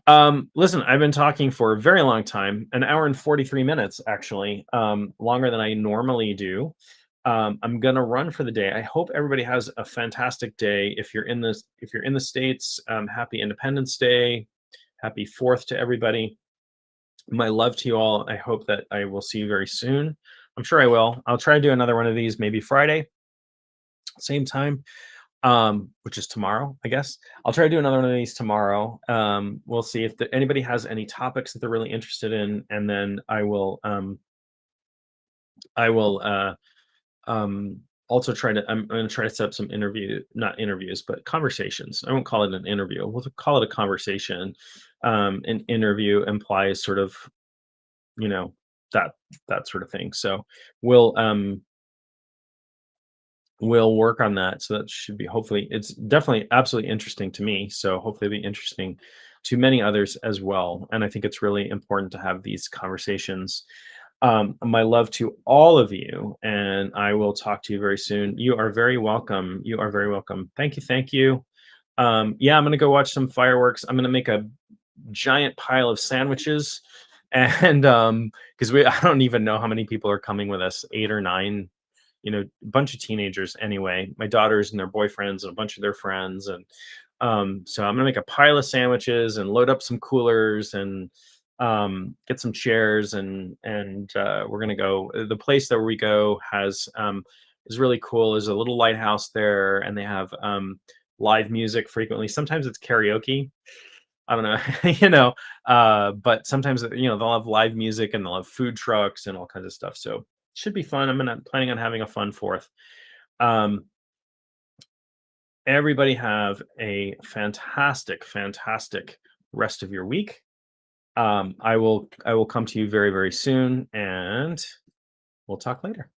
Speaker 1: Listen, I've been talking for a very long time, an hour and 43 minutes, actually, longer than I normally do. I'm gonna run for the day. I hope everybody has a fantastic day. If you're in the States, happy Independence Day, happy 4th to everybody. My love to you all. I hope that I will see you very soon. I'm sure I will. I'll try to do another one of these maybe Friday, same time, which is tomorrow, I guess. I'll try to do another one of these tomorrow. We'll see if anybody has any topics that they're really interested in, and then I will also I'm going to try to set up some not interviews, but conversations. I won't call it an interview. We'll call it a conversation. An interview implies sort of you know that sort of thing. So we'll um we'll work on that. So that should be, hopefully it's definitely absolutely interesting to me, so hopefully it'll be interesting to many others as well. And I think it's really important to have these conversations, My love to all of you, and I will talk to you very soon. You are very welcome. You are very welcome. Thank you. Thank you. Yeah, I'm gonna go watch some fireworks. I'm gonna make a giant pile of sandwiches, and because we I don't even know how many people are coming with us, 8 or 9, a bunch of teenagers anyway. My daughters and their boyfriends and a bunch of their friends, and so I'm gonna make a pile of sandwiches and load up some coolers and get some chairs and we're gonna go. The place that we go has is really cool. There's a little lighthouse there, and they have live music frequently. Sometimes it's karaoke. I don't know, but sometimes they'll have live music and they'll have food trucks and all kinds of stuff. So it should be fun. Planning on having a fun fourth. Um, Everybody have a fantastic, fantastic rest of your week. I will come to you very, very soon, and we'll talk later.